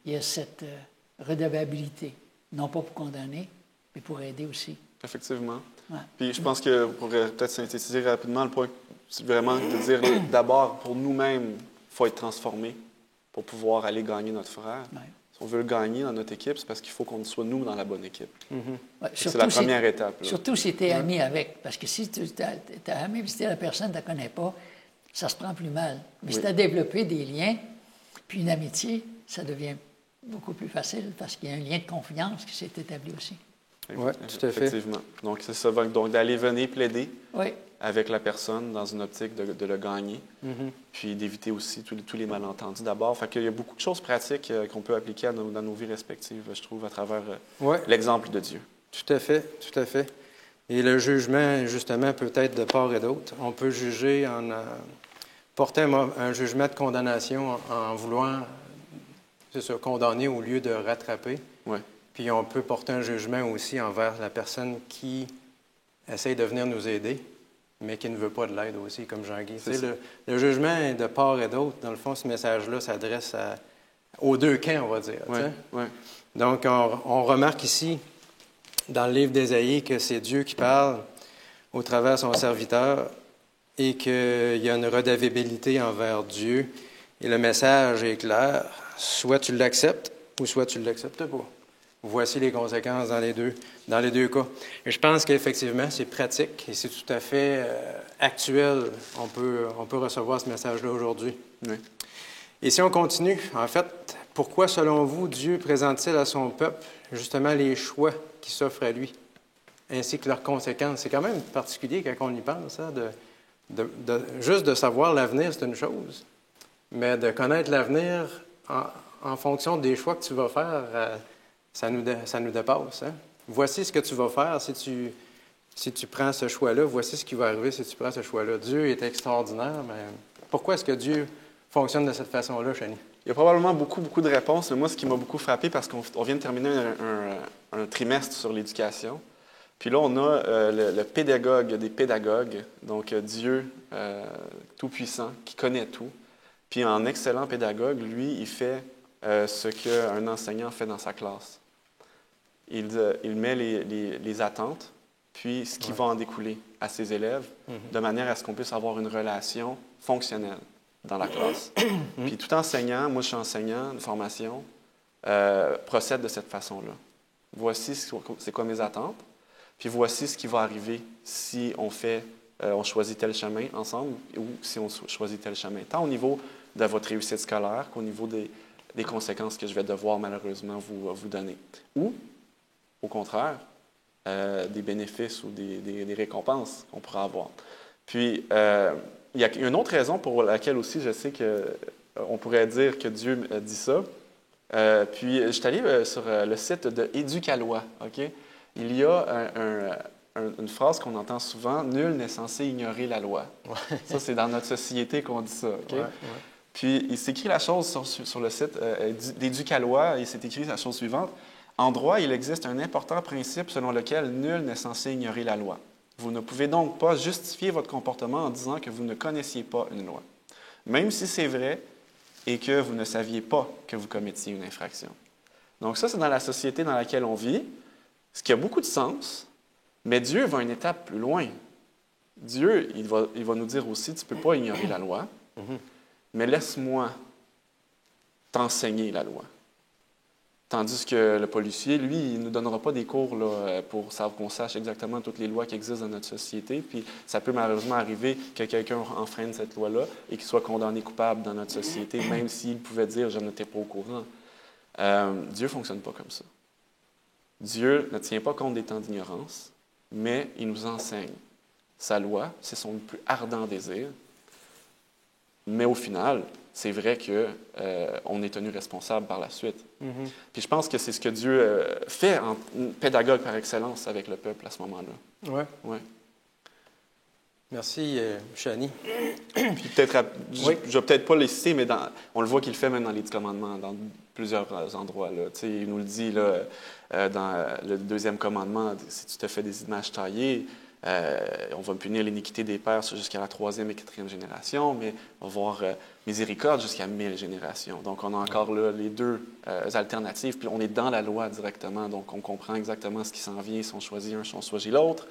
il y a cette redevabilité, non pas pour condamner, mais pour aider aussi. Effectivement. Ouais. Puis je pense que pour peut-être synthétiser rapidement le point, c'est vraiment de dire d'abord, pour nous-mêmes, il faut être transformé pour pouvoir aller gagner notre frère. Ouais. Si on veut le gagner dans notre équipe, c'est parce qu'il faut qu'on soit nous dans la bonne équipe. Ouais, C'est la première étape. Là. Surtout si tu es ami avec. Parce que si tu es ami, puis si la personne ne te connaît pas, ça se prend plus mal. Mais si tu as développé des liens, puis une amitié, ça devient beaucoup plus facile parce qu'il y a un lien de confiance qui s'est établi aussi. Oui, tout à fait. Effectivement. Donc, c'est ça. Donc, d'aller venir plaider Oui. avec la personne dans une optique de le gagner, puis d'éviter aussi tous les malentendus d'abord. Fait qu'il y a beaucoup de choses pratiques qu'on peut appliquer dans nos vies respectives, je trouve, à travers l'exemple de Dieu. Tout à fait, tout à fait. Et le jugement, justement, peut être de part et d'autre. On peut juger porter un jugement de condamnation en voulant, c'est ça, condamner au lieu de rattraper. Ouais. Puis on peut porter un jugement aussi envers la personne qui essaye de venir nous aider, mais qui ne veut pas de l'aide aussi, comme Jean-Guy. Le jugement est de part et d'autre. Dans le fond, ce message-là s'adresse aux deux camps, on va dire. Ouais. Donc, on remarque ici, dans le livre d'Ésaïe, que c'est Dieu qui parle au travers de son serviteur et qu'il y a une redevabilité envers Dieu. Et le message est clair. Soit tu l'acceptes ou soit tu ne l'acceptes pas. Voici les conséquences dans les deux cas. Et je pense qu'effectivement, c'est pratique et c'est tout à fait actuel. On peut recevoir ce message-là aujourd'hui. Oui. Et si on continue, en fait, pourquoi, selon vous, Dieu présente-t-il à son peuple justement les choix qui s'offrent à lui, ainsi que leurs conséquences? C'est quand même particulier quand on y pense, hein, juste de savoir l'avenir, c'est une chose, mais de connaître l'avenir en fonction des choix que tu vas faire, ça nous dépasse. Hein? Voici ce que tu vas faire si tu prends ce choix-là. Voici ce qui va arriver si tu prends ce choix-là. Dieu est extraordinaire, mais pourquoi est-ce que Dieu fonctionne de cette façon-là, Chani? Il y a probablement beaucoup de réponses. Mais moi, ce qui m'a beaucoup frappé, parce qu'on vient de terminer un trimestre sur l'éducation. Puis là, on a le pédagogue des pédagogues, donc Dieu tout-puissant, qui connaît tout. Puis en excellent pédagogue, lui, il fait ce qu'un enseignant fait dans sa classe. Il met les attentes, puis ce qui va en découler à ses élèves, de manière à ce qu'on puisse avoir une relation fonctionnelle dans la classe. Puis tout enseignant, moi je suis enseignant de formation, procède de cette façon-là. Voici c'est quoi mes attentes, puis voici ce qui va arriver si on choisit tel chemin ensemble ou si on choisit tel chemin, tant au niveau de votre réussite scolaire qu'au niveau des conséquences que je vais devoir malheureusement vous donner. Ou, au contraire, des bénéfices ou des récompenses qu'on pourra avoir. Puis, il y a une autre raison pour laquelle aussi je sais qu'on pourrait dire que Dieu dit ça. Puis, je suis allé sur le site de Éducalois. Okay? Il y a une phrase qu'on entend souvent, « Nul n'est censé ignorer la loi ». Ça, c'est dans notre société qu'on dit ça. Okay? Puis, il s'écrit la chose sur le site d'Éducalois, il s'est écrit la chose suivante. En droit, il existe un important principe selon lequel nul n'est censé ignorer la loi. Vous ne pouvez donc pas justifier votre comportement en disant que vous ne connaissiez pas une loi, même si c'est vrai et que vous ne saviez pas que vous commettiez une infraction. Donc ça, c'est dans la société dans laquelle on vit, ce qui a beaucoup de sens, mais Dieu va une étape plus loin. Dieu, il va nous dire aussi, tu ne peux pas ignorer la loi, mais laisse-moi t'enseigner la loi. Tandis que le policier, lui, il ne nous donnera pas des cours là, pour qu'on sache exactement toutes les lois qui existent dans notre société. Puis ça peut malheureusement arriver que quelqu'un enfreigne cette loi-là et qu'il soit condamné coupable dans notre société, même s'il pouvait dire « je n'étais pas au courant ». Dieu ne fonctionne pas comme ça. Dieu ne tient pas compte des temps d'ignorance, mais il nous enseigne. Sa loi, c'est son plus ardent désir. Mais au final, c'est vrai qu'on est tenu responsable par la suite. Puis je pense que c'est ce que Dieu fait en pédagogue par excellence avec le peuple à ce moment-là. Oui. Ouais. Merci, Chani. Puis peut-être, Oui. je vais peut-être pas les citer, mais on le voit qu'il le fait même dans les 10 commandements, dans plusieurs endroits. Là. Tu sais, il nous le dit là, dans le 2e commandement, si tu te fais des images taillées, on va punir l'iniquité des pères jusqu'à la 3e et 4e génération, mais on va voir miséricorde jusqu'à 1000 générations. Donc, on a encore là les deux alternatives, puis on est dans la loi directement, donc on comprend exactement ce qui s'en vient, si on choisit un, si on choisit l'autre.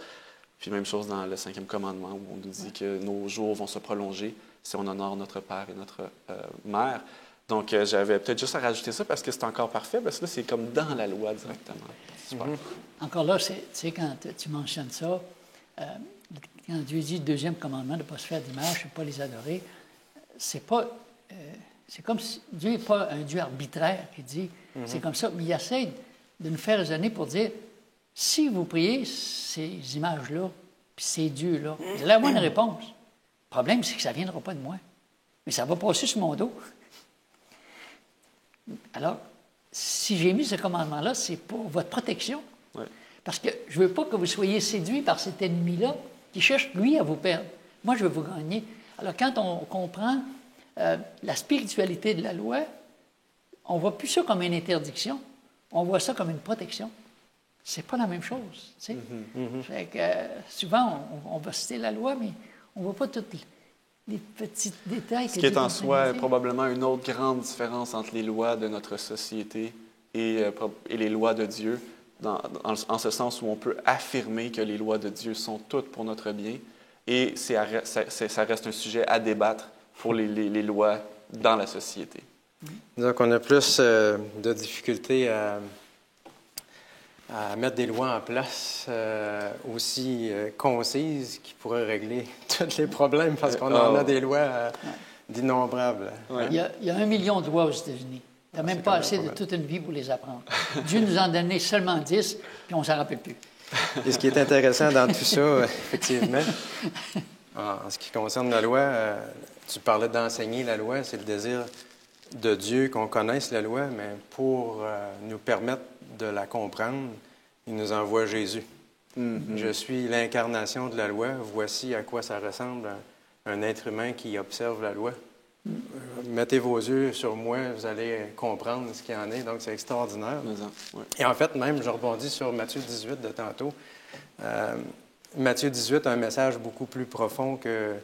Puis même chose dans le 5e commandement, où on nous dit que nos jours vont se prolonger si on honore notre père et notre mère. Donc, j'avais peut-être juste à rajouter ça parce que c'est encore parfait, parce que là, c'est comme dans la loi directement. Super. Encore là, tu sais, quand tu mentionnes ça, quand Dieu dit le 2e commandement de ne pas se faire d'image, de ne pas les adorer, c'est comme si Dieu n'est pas un Dieu arbitraire qui dit c'est comme ça, mais il essaie de nous faire raisonner pour dire si vous priez ces images-là, puis ces dieux-là, vous allez avoir une réponse. Le problème, c'est que ça ne viendra pas de moi, mais ça va passer sur mon dos. Alors, si j'ai mis ce commandement-là, c'est pour votre protection. Ouais. Parce que je ne veux pas que vous soyez séduits par cet ennemi-là qui cherche, lui, à vous perdre. Moi, je veux vous gagner. Alors, quand on comprend la spiritualité de la loi, on ne voit plus ça comme une interdiction, on voit ça comme une protection. C'est pas la même chose. Tu sais? Fait que, souvent, on va citer la loi, mais on ne voit pas tous les petits détails. Ce qui est en soi probablement une autre grande différence entre les lois de notre société et les lois de Dieu, en ce sens où on peut affirmer que les lois de Dieu sont toutes pour notre bien, et ça reste un sujet à débattre pour les lois dans la société. Donc, on a plus de difficultés à mettre des lois en place aussi concises qui pourraient régler tous les problèmes parce qu'on en a des lois d'innombrables. Ouais. Il y a 1 million de lois aux États-Unis. Il n'y a même pas assez de toute une vie pour les apprendre. Dieu nous en a donné seulement 10, puis on ne s'en rappelle plus. Et ce qui est intéressant dans tout ça, effectivement, en ce qui concerne la loi, tu parlais d'enseigner la loi, c'est le désir de Dieu qu'on connaisse la loi, mais pour nous permettre de la comprendre, il nous envoie Jésus. Je suis l'incarnation de la loi. Voici à quoi ça ressemble un être humain qui observe la loi. Mettez vos yeux sur moi, vous allez comprendre ce qu'il y en est. Donc, c'est extraordinaire. Ouais. Et en fait, même, je rebondis sur Matthieu 18 de tantôt. Matthieu 18 a un message beaucoup plus profond que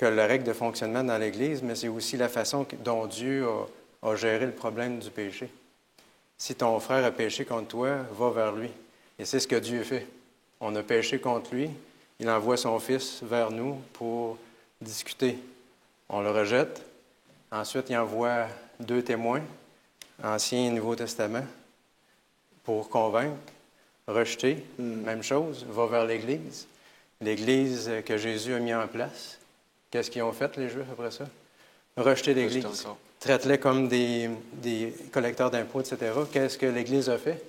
la règle de fonctionnement dans l'Église, mais c'est aussi la façon dont Dieu a géré le problème du péché. Si ton frère a péché contre toi, va vers lui. Et c'est ce que Dieu fait. On a péché contre lui. Il envoie son Fils vers nous pour discuter. On le rejette. Ensuite, il envoie 2 témoins, Ancien et Nouveau Testament, pour convaincre. Rejeter, même chose, va vers l'Église. L'Église que Jésus a mis en place. Qu'est-ce qu'ils ont fait, les Juifs, après ça? Rejeter l'Église. Traite-les comme des collecteurs d'impôts, etc. Qu'est-ce que l'Église a fait?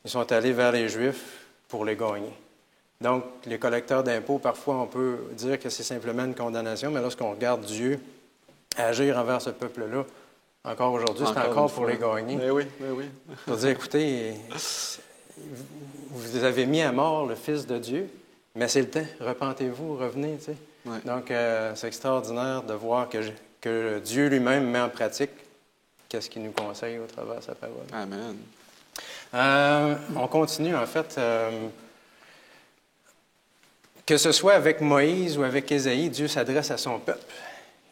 Ils sont allés vers les Juifs pour les gagner. Donc, les collecteurs d'impôts, parfois, on peut dire que c'est simplement une condamnation, mais lorsqu'on regarde Dieu agir envers ce peuple-là, encore aujourd'hui, c'est encore pour les gagner. Mais oui. Pour dire, écoutez, vous avez mis à mort le Fils de Dieu, mais c'est le temps. Repentez-vous, revenez, tu sais. Ouais. Donc, c'est extraordinaire de voir que Dieu lui-même met en pratique qu'est-ce qu'il nous conseille au travers de sa parole. Amen. On continue, en fait. Que ce soit avec Moïse ou avec Ésaïe, Dieu s'adresse à son peuple.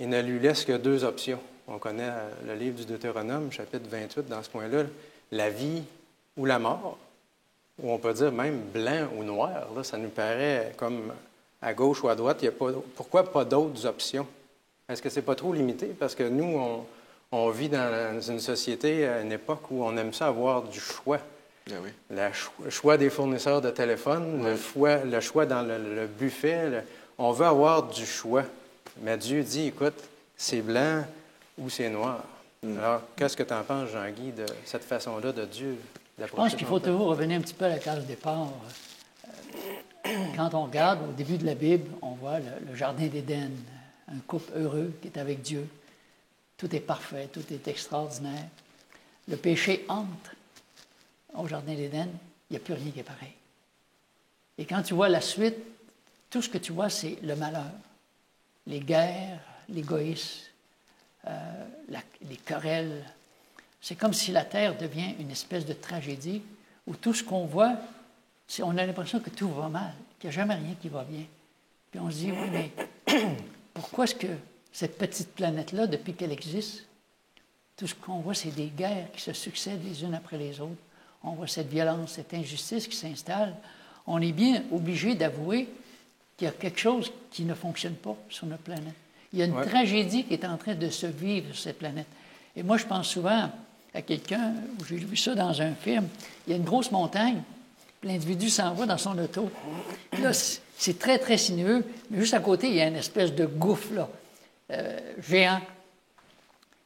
Il ne lui laisse que 2 options. On connaît le livre du Deutéronome, chapitre 28, dans ce point-là, la vie ou la mort, ou on peut dire même blanc ou noir. Là, ça nous paraît comme à gauche ou à droite. Il y a pas, pourquoi pas d'autres options? Est-ce que c'est pas trop limité? Parce que nous, on vit dans une société, à une époque où on aime ça avoir du choix. Bien oui. Le choix des fournisseurs de téléphone, le choix dans le buffet. On veut avoir du choix. Mais Dieu dit, écoute, c'est blanc ou c'est noir. Alors, qu'est-ce que tu en penses, Jean-Guy, de cette façon-là de Dieu d'approcher? Je pense qu'il faut toujours revenir un petit peu à la case départ. Quand on regarde au début de la Bible, on voit le Jardin d'Éden, un couple heureux qui est avec Dieu. Tout est parfait, tout est extraordinaire. Le péché entre au Jardin d'Éden, il n'y a plus rien qui est pareil. Et quand tu vois la suite, tout ce que tu vois, c'est le malheur. Les guerres, l'égoïsme, les querelles. C'est comme si la terre devient une espèce de tragédie où tout ce qu'on voit, on a l'impression que tout va mal, qu'il n'y a jamais rien qui va bien. Puis on se dit, oui, mais pourquoi est-ce que cette petite planète-là, depuis qu'elle existe, tout ce qu'on voit, c'est des guerres qui se succèdent les unes après les autres. On voit cette violence, cette injustice qui s'installe. On est bien obligé d'avouer qu'il y a quelque chose qui ne fonctionne pas sur notre planète. Il y a une tragédie qui est en train de se vivre sur cette planète. Et moi, je pense souvent à quelqu'un, j'ai vu ça dans un film, il y a une grosse montagne, puis l'individu s'en va dans son auto. Là, c'est très, très sinueux, mais juste à côté, il y a une espèce de gouffre, là, géant.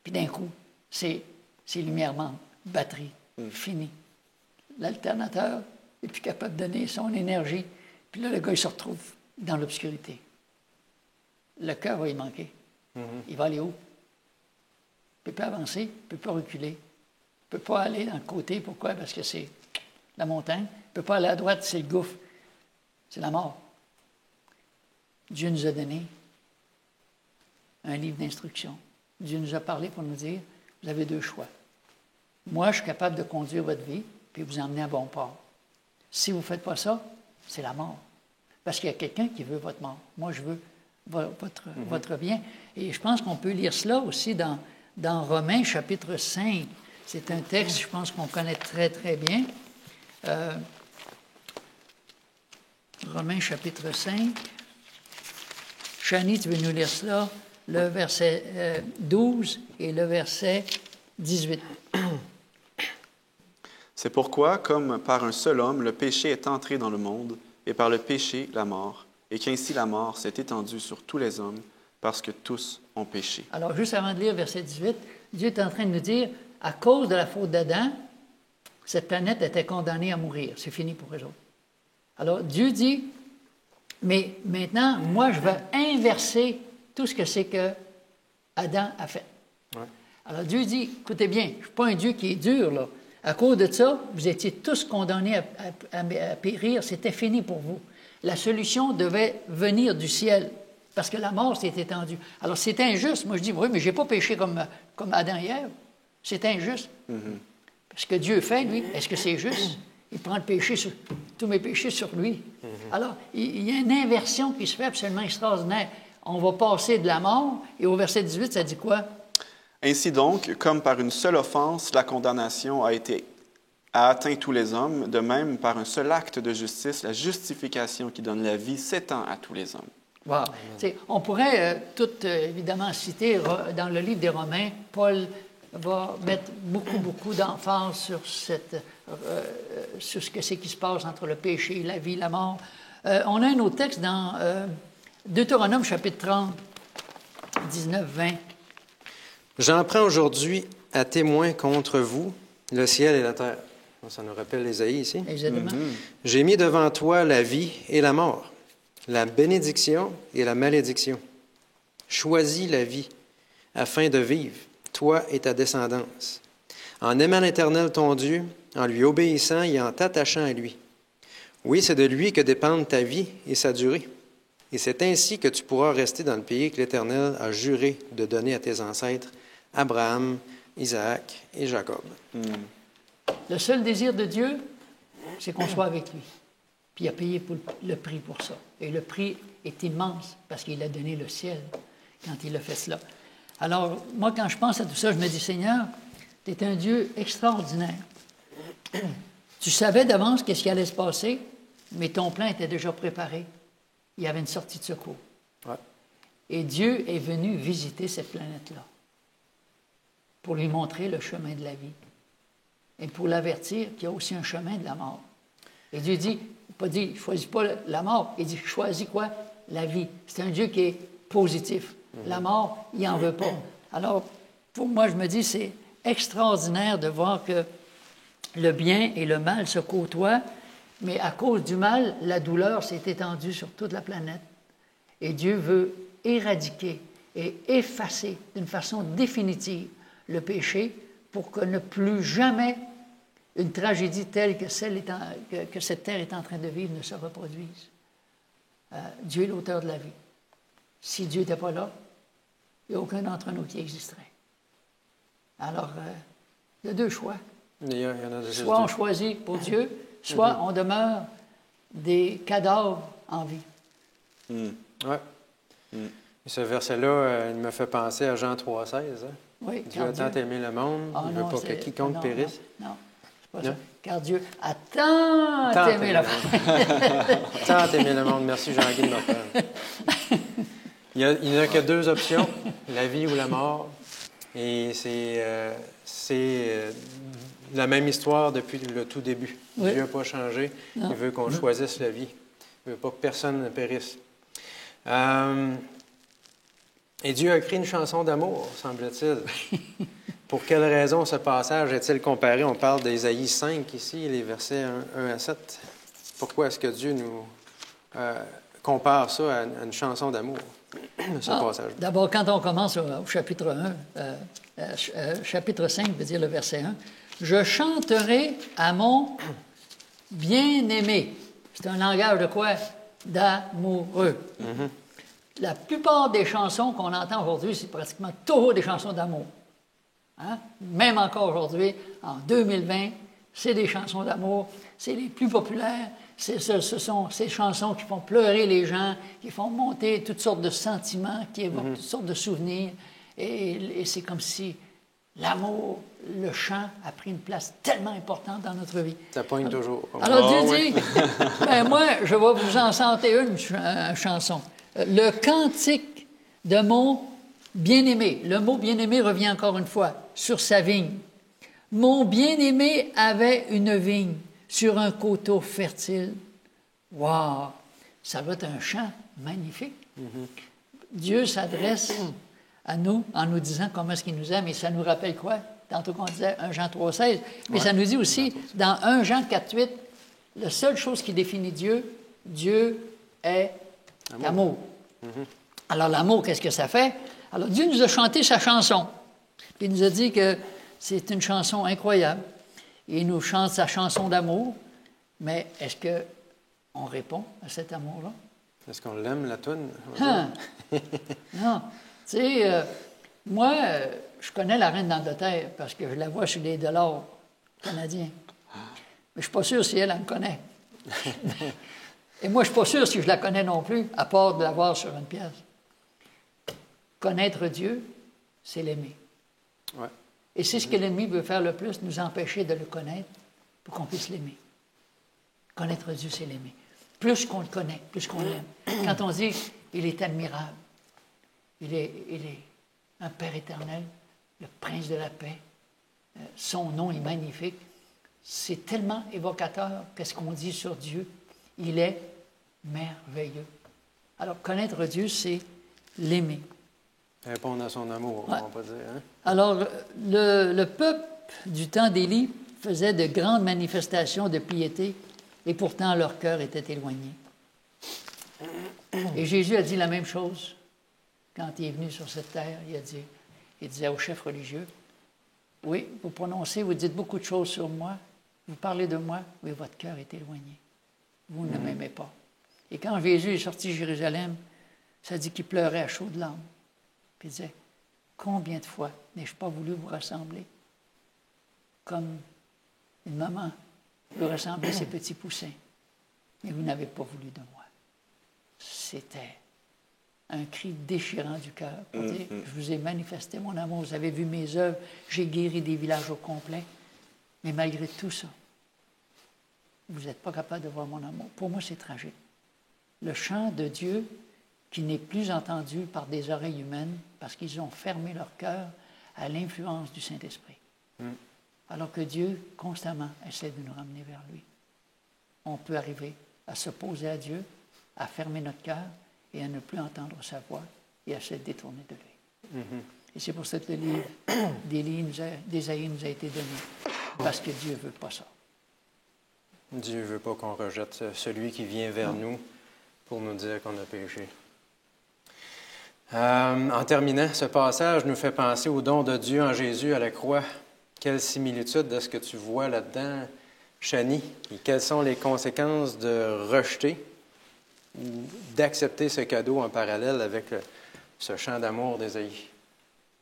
Puis d'un coup, ses lumières manquent, batterie, fini. L'alternateur n'est plus capable de donner son énergie. Puis là, le gars, il se retrouve dans l'obscurité. Le cœur va y manquer. Il va aller où? Il ne peut pas avancer, il ne peut pas reculer. Il ne peut pas aller dans le côté. Pourquoi? Parce que c'est la montagne. Il ne peut pas aller à droite, c'est le gouffre. C'est la mort. Dieu nous a donné un livre d'instruction. Dieu nous a parlé pour nous dire, vous avez deux choix. Moi, je suis capable de conduire votre vie puis vous emmener à bon port. Si vous ne faites pas ça, c'est la mort. Parce qu'il y a quelqu'un qui veut votre mort. Moi, je veux votre bien. Et je pense qu'on peut lire cela aussi dans Romains, chapitre 5. C'est un texte, je pense, qu'on connaît très, très bien. Romains, chapitre 5. Chani, tu veux nous lire cela? Le verset 12 et le verset 18. C'est pourquoi, comme par un seul homme, le péché est entré dans le monde, et par le péché, la mort, et qu'ainsi la mort s'est étendue sur tous les hommes, parce que tous ont péché. Alors, juste avant de lire verset 18, Dieu est en train de nous dire, à cause de la faute d'Adam, cette planète était condamnée à mourir. C'est fini pour eux autres. Alors, Dieu dit, mais maintenant, moi, je vais inverser tout ce que c'est que Adam a fait. Ouais. Alors, Dieu dit, écoutez bien, je ne suis pas un Dieu qui est dur, là. À cause de ça, vous étiez tous condamnés à périr, c'était fini pour vous. La solution devait venir du ciel, parce que la mort s'est étendue. Alors, c'est injuste. Moi, je dis, oui, mais je n'ai pas péché comme Adam hier. C'est injuste. Ce que Dieu fait, lui, est-ce que c'est juste? Il prend le péché tous mes péchés sur lui. Alors, il y a une inversion qui se fait absolument extraordinaire. On va passer de la mort, et au verset 18, ça dit quoi? Ainsi donc, comme par une seule offense, la condamnation a atteint tous les hommes, de même, par un seul acte de justice, la justification qui donne la vie s'étend à tous les hommes. Wow. On pourrait évidemment citer dans le livre des Romains, Paul va mettre beaucoup d'emphase sur ce que c'est qui se passe entre le péché, la vie, la mort. On a un autre texte dans Deutéronome, chapitre 30, 19-20. J'en prends aujourd'hui à témoin contre vous le ciel et la terre. Ça nous rappelle l'Ésaïe ici. Exactement. J'ai mis devant toi la vie et la mort, la bénédiction et la malédiction. Choisis la vie afin de vivre, toi et ta descendance, en aimant l'Éternel ton Dieu, en lui obéissant et en t'attachant à lui. Oui, c'est de lui que dépendent ta vie et sa durée. Et c'est ainsi que tu pourras rester dans le pays que l'Éternel a juré de donner à tes ancêtres, Abraham, Isaac et Jacob. Le seul désir de Dieu, c'est qu'on soit avec lui. Puis il a payé le prix pour ça. Et le prix est immense parce qu'il a donné le ciel quand il a fait cela. Alors, moi, quand je pense à tout ça, je me dis, Seigneur, tu es un Dieu extraordinaire. Tu savais d'avance qu'est-ce qui allait se passer, mais ton plan était déjà préparé. Il y avait une sortie de secours. Ouais. Et Dieu est venu visiter cette planète-là pour lui montrer le chemin de la vie et pour l'avertir qu'il y a aussi un chemin de la mort. Et Dieu dit, pas dit, choisis pas la mort, il dit, choisis quoi? La vie. C'est un Dieu qui est positif. La mort, il n'en veut pas. Alors, pour moi, je me dis, c'est extraordinaire de voir que le bien et le mal se côtoient, mais à cause du mal, la douleur s'est étendue sur toute la planète. Et Dieu veut éradiquer et effacer d'une façon définitive le péché pour que ne plus jamais une tragédie telle que cette terre est en train de vivre ne se reproduise. Dieu est l'auteur de la vie. Si Dieu n'était pas là, il n'y a aucun d'entre nous qui existerait. Alors, il y a deux choix. Soit on choisit pour Dieu, soit on demeure des cadavres en vie. Oui. Ce verset-là, il me fait penser à Jean 3,16. Hein? Oui, Dieu a tant aimé le monde, il ne veut pas que quiconque périsse. Non, c'est pas ça. Car Dieu a tant aimé le monde. Tant aimé le monde. Merci Jean-Guy de me faire. Il n'y a que deux options, la vie ou la mort. Et c'est la même histoire depuis le tout début. Oui. Dieu n'a pas changé. Non. Il veut qu'on choisisse la vie. Il ne veut pas que personne ne périsse. Et Dieu a écrit une chanson d'amour, semble-t-il. Pour quelle raison ce passage est-il comparé? On parle d'Ésaïe 5 ici, les versets 1 à 7. Pourquoi est-ce que Dieu nous compare ça à une chanson d'amour, ce passage? D'abord, quand on commence au chapitre 1, chapitre 5 veut dire le verset 1, « Je chanterai à mon bien-aimé ». C'est un langage de quoi? D'amoureux. La plupart des chansons qu'on entend aujourd'hui, c'est pratiquement toujours des chansons d'amour. Hein? Même encore aujourd'hui, en 2020, c'est des chansons d'amour, c'est les plus populaires, ce sont ces chansons qui font pleurer les gens, qui font monter toutes sortes de sentiments, qui évoquent toutes sortes de souvenirs, et c'est comme si l'amour, le chant a pris une place tellement importante dans notre vie. Ça pogne toujours. Alors Dieu dit, ben moi, je vais vous en chanter une chanson. Le cantique de mon bien-aimé. Le mot bien-aimé revient encore une fois sur sa vigne. Mon bien-aimé avait une vigne sur un coteau fertile. Wow! Ça va être un chant magnifique. Dieu s'adresse à nous en nous disant comment est-ce qu'il nous aime. Et ça nous rappelle quoi? Tantôt qu'on disait 1 Jean 3,16. Mais ça nous dit aussi, dans 1 Jean 4,8, la seule chose qui définit Dieu, Dieu est amour. Alors l'amour, qu'est-ce que ça fait? Alors Dieu nous a chanté sa chanson. Puis il nous a dit que c'est une chanson incroyable. Il nous chante sa chanson d'amour. Mais est-ce qu'on répond à cet amour-là? Est-ce qu'on l'aime, la toune? Non. Tu sais, moi, je connais la reine d'Angleterre parce que je la vois sur les dollars canadiens. Mais je ne suis pas sûr si elle me connaît. Et moi, je ne suis pas sûr si je la connais non plus, à part de la voir sur une pièce. Connaître Dieu, c'est l'aimer. Ouais. Et c'est ce que l'ennemi veut faire le plus, nous empêcher de le connaître pour qu'on puisse l'aimer. Connaître Dieu, c'est l'aimer. Plus qu'on le connaît, plus qu'on l'aime. Quand on dit « il est admirable », il est un Père éternel, le Prince de la paix, son nom est magnifique, c'est tellement évocateur qu'est-ce qu'on dit sur Dieu. Il est merveilleux. Alors, connaître Dieu, c'est l'aimer. Répondre à son amour, on va dire. Hein? Alors, le peuple du temps d'Élie faisait de grandes manifestations de piété, et pourtant leur cœur était éloigné. Et Jésus a dit la même chose quand il est venu sur cette terre. Il disait aux chefs religieux, « Oui, vous prononcez, vous dites beaucoup de choses sur moi, vous parlez de moi, mais votre cœur est éloigné. Vous ne m'aimez pas. » Et quand Jésus est sorti de Jérusalem, ça dit qu'il pleurait à chaudes larmes. Puis il disait, « Combien de fois n'ai-je pas voulu vous rassembler comme une maman veut rassembler ses petits poussins, mais vous n'avez pas voulu de moi. » C'était un cri déchirant du cœur pour dire, « Je vous ai manifesté mon amour, vous avez vu mes œuvres, j'ai guéri des villages au complet, mais malgré tout ça, vous n'êtes pas capable de voir mon amour. » Pour moi, c'est tragique. Le chant de Dieu qui n'est plus entendu par des oreilles humaines parce qu'ils ont fermé leur cœur à l'influence du Saint-Esprit. Alors que Dieu, constamment, essaie de nous ramener vers lui. On peut arriver à s'opposer à Dieu, à fermer notre cœur et à ne plus entendre sa voix et à se détourner de lui. Et c'est pour ça que le livre d'Ésaïe nous a été donné, parce que Dieu ne veut pas ça. Dieu ne veut pas qu'on rejette celui qui vient vers nous pour nous dire qu'on a péché. En terminant, ce passage nous fait penser au don de Dieu en Jésus à la croix. Quelle similitude de ce que tu vois là-dedans, Chani, et quelles sont les conséquences de rejeter ou d'accepter ce cadeau en parallèle avec ce chant d'amour d'Ésaïe?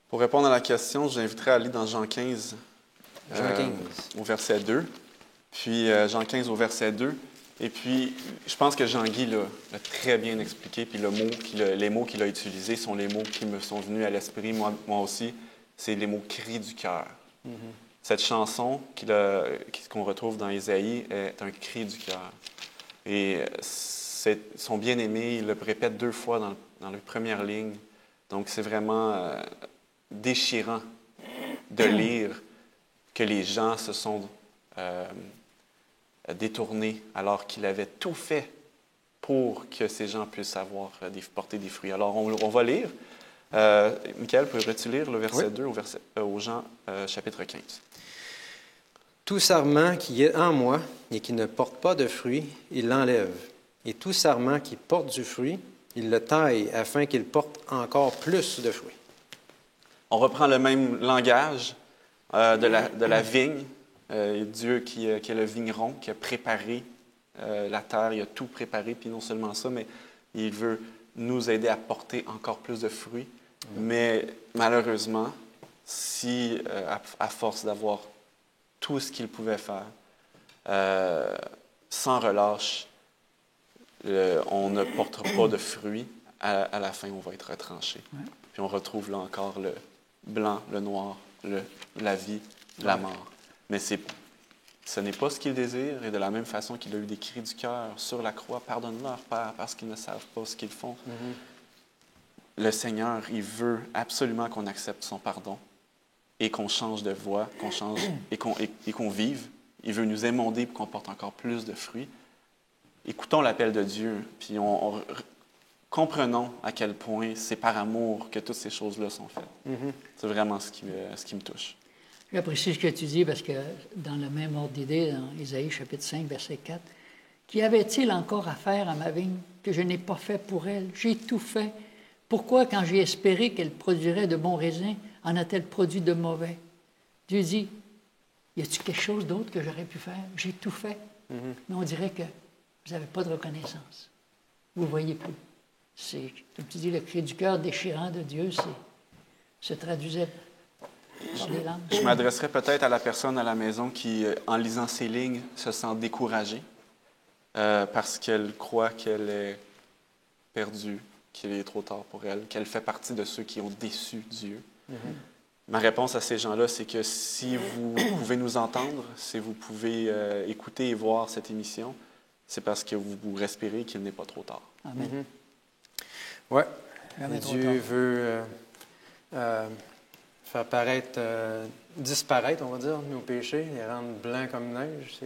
Pour répondre à la question, j'inviterais à aller dans Jean 15, Jean 15. Au verset 2. Puis Jean 15 au verset 2. Et puis, je pense que Jean-Guy l'a très bien expliqué. Puis les mots qu'il a utilisés sont les mots qui me sont venus à l'esprit, moi aussi. C'est les mots « cri du cœur ». Cette chanson qu'on retrouve dans Ésaïe est un cri du cœur. Et son bien-aimé, il le répète 2 fois dans les premières lignes. Donc, c'est vraiment déchirant de lire que les gens se sont détournés alors qu'il avait tout fait pour que ces gens puissent porter des fruits. Alors, on va lire. Michael, pourrais-tu lire le verset 2 au Jean chapitre 15? Tout sarment qui est en moi et qui ne porte pas de fruit, il l'enlève. Et tout sarment qui porte du fruit, il le taille afin qu'il porte encore plus de fruits. On reprend le même langage de la vigne. Dieu qui est le vigneron, qui a préparé la terre, il a tout préparé, puis non seulement ça, mais il veut nous aider à porter encore plus de fruits. Mais malheureusement, si à force d'avoir tout ce qu'il pouvait faire, sans relâche, on ne portera pas de fruits, à la fin, on va être retranché. Ouais. Puis on retrouve là encore le blanc, le noir, la vie, la mort. Mais ce n'est pas ce qu'il désire, et de la même façon qu'il a eu des cris du cœur sur la croix, « Pardonne-leur, Père, parce qu'ils ne savent pas ce qu'ils font. Le Seigneur, il veut absolument qu'on accepte son pardon et qu'on change de voie, qu'on change et qu'on vive. Il veut nous émonder pour qu'on porte encore plus de fruits. Écoutons l'appel de Dieu, puis comprenons à quel point c'est par amour que toutes ces choses-là sont faites. C'est vraiment ce qui me touche. J'apprécie ce que tu dis parce que dans le même ordre d'idée, dans Ésaïe chapitre 5, verset 4, « Qu'y avait-il encore à faire à ma vigne que je n'ai pas fait pour elle? J'ai tout fait. Pourquoi, quand j'ai espéré qu'elle produirait de bons raisins, en a-t-elle produit de mauvais? » Dieu dit, « Y a-t-il quelque chose d'autre que j'aurais pu faire? J'ai tout fait. Mais on dirait que vous n'avez pas de reconnaissance. Vous ne voyez plus. » C'est, comme tu dis, le cri du cœur déchirant de Dieu, se traduisait par les langues. Je m'adresserais peut-être à la personne à la maison qui, en lisant ces lignes, se sent découragée parce qu'elle croit qu'elle est perdue, qu'il est trop tard pour elle, qu'elle fait partie de ceux qui ont déçu Dieu. Ma réponse à ces gens-là, c'est que si vous pouvez nous entendre, si vous pouvez écouter et voir cette émission, c'est parce que vous respirez qu'il n'est pas trop tard. Amen. Oui, Dieu veut faire disparaître, on va dire, nos péchés, les rendre blancs comme neige.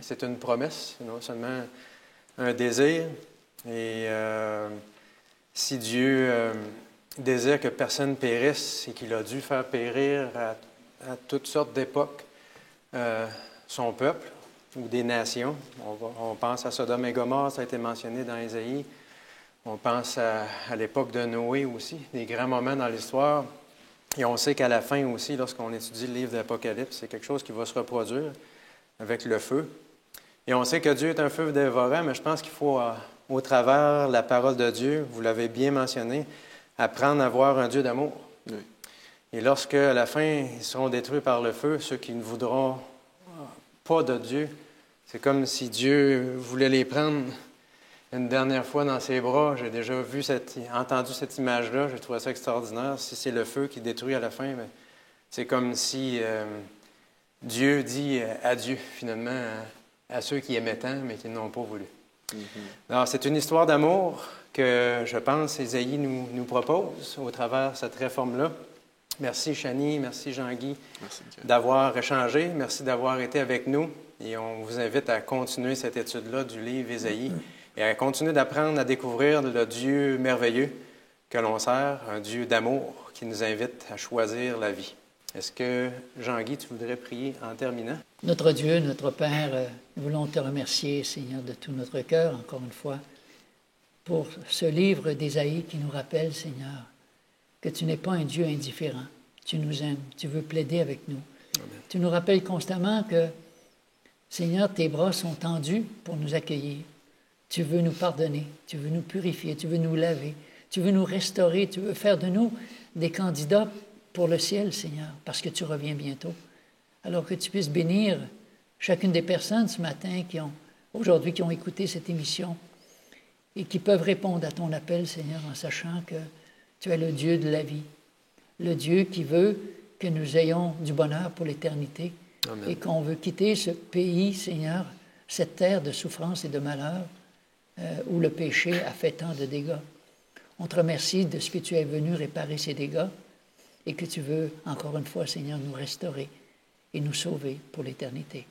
C'est une promesse, non seulement un désir. Et si Dieu désire que personne périsse et qu'il a dû faire périr à toutes sortes d'époques son peuple ou des nations, on pense à Sodome et Gomorrhe, ça a été mentionné dans Ésaïe. On pense à l'époque de Noé aussi, des grands moments dans l'histoire. Et on sait qu'à la fin aussi, lorsqu'on étudie le livre d'Apocalypse, c'est quelque chose qui va se reproduire avec le feu. Et on sait que Dieu est un feu dévorant, mais je pense qu'il faut, au travers la parole de Dieu, vous l'avez bien mentionné, apprendre à voir un Dieu d'amour. Oui. Et lorsque, à la fin, ils seront détruits par le feu, ceux qui ne voudront pas de Dieu, c'est comme si Dieu voulait les prendre une dernière fois dans ses bras. J'ai déjà entendu cette image-là. J'ai trouvé ça extraordinaire. Si c'est le feu qui détruit à la fin, bien, c'est comme si Dieu dit adieu, finalement, à ceux qui aimaient tant, mais qui n'ont pas voulu. Alors, c'est une histoire d'amour que, je pense, Ésaïe nous propose au travers de cette réforme-là. Merci, Chani. Merci, Jean-Guy, d'avoir échangé. Merci d'avoir été avec nous. Et on vous invite à continuer cette étude-là du livre Ésaïe et à continuer d'apprendre à découvrir le Dieu merveilleux que l'on sert, un Dieu d'amour qui nous invite à choisir la vie. Est-ce que, Jean-Guy, tu voudrais prier en terminant? Notre Dieu, notre Père, nous voulons te remercier, Seigneur, de tout notre cœur, encore une fois, pour ce livre d'Ésaïe qui nous rappelle, Seigneur, que tu n'es pas un Dieu indifférent. Tu nous aimes, tu veux plaider avec nous. Amen. Tu nous rappelles constamment que, Seigneur, tes bras sont tendus pour nous accueillir. Tu veux nous pardonner, tu veux nous purifier, tu veux nous laver, tu veux nous restaurer, tu veux faire de nous des candidats pour le ciel, Seigneur, parce que tu reviens bientôt. Alors que tu puisses bénir chacune des personnes ce matin aujourd'hui qui ont écouté cette émission et qui peuvent répondre à ton appel, Seigneur, en sachant que tu es le Dieu de la vie, le Dieu qui veut que nous ayons du bonheur pour l'éternité. Amen. Et qu'on veut quitter ce pays, Seigneur, cette terre de souffrance et de malheur où le péché a fait tant de dégâts. On te remercie de ce que tu es venu réparer ces dégâts et que tu veux, encore une fois, Seigneur, nous restaurer et nous sauver pour l'éternité.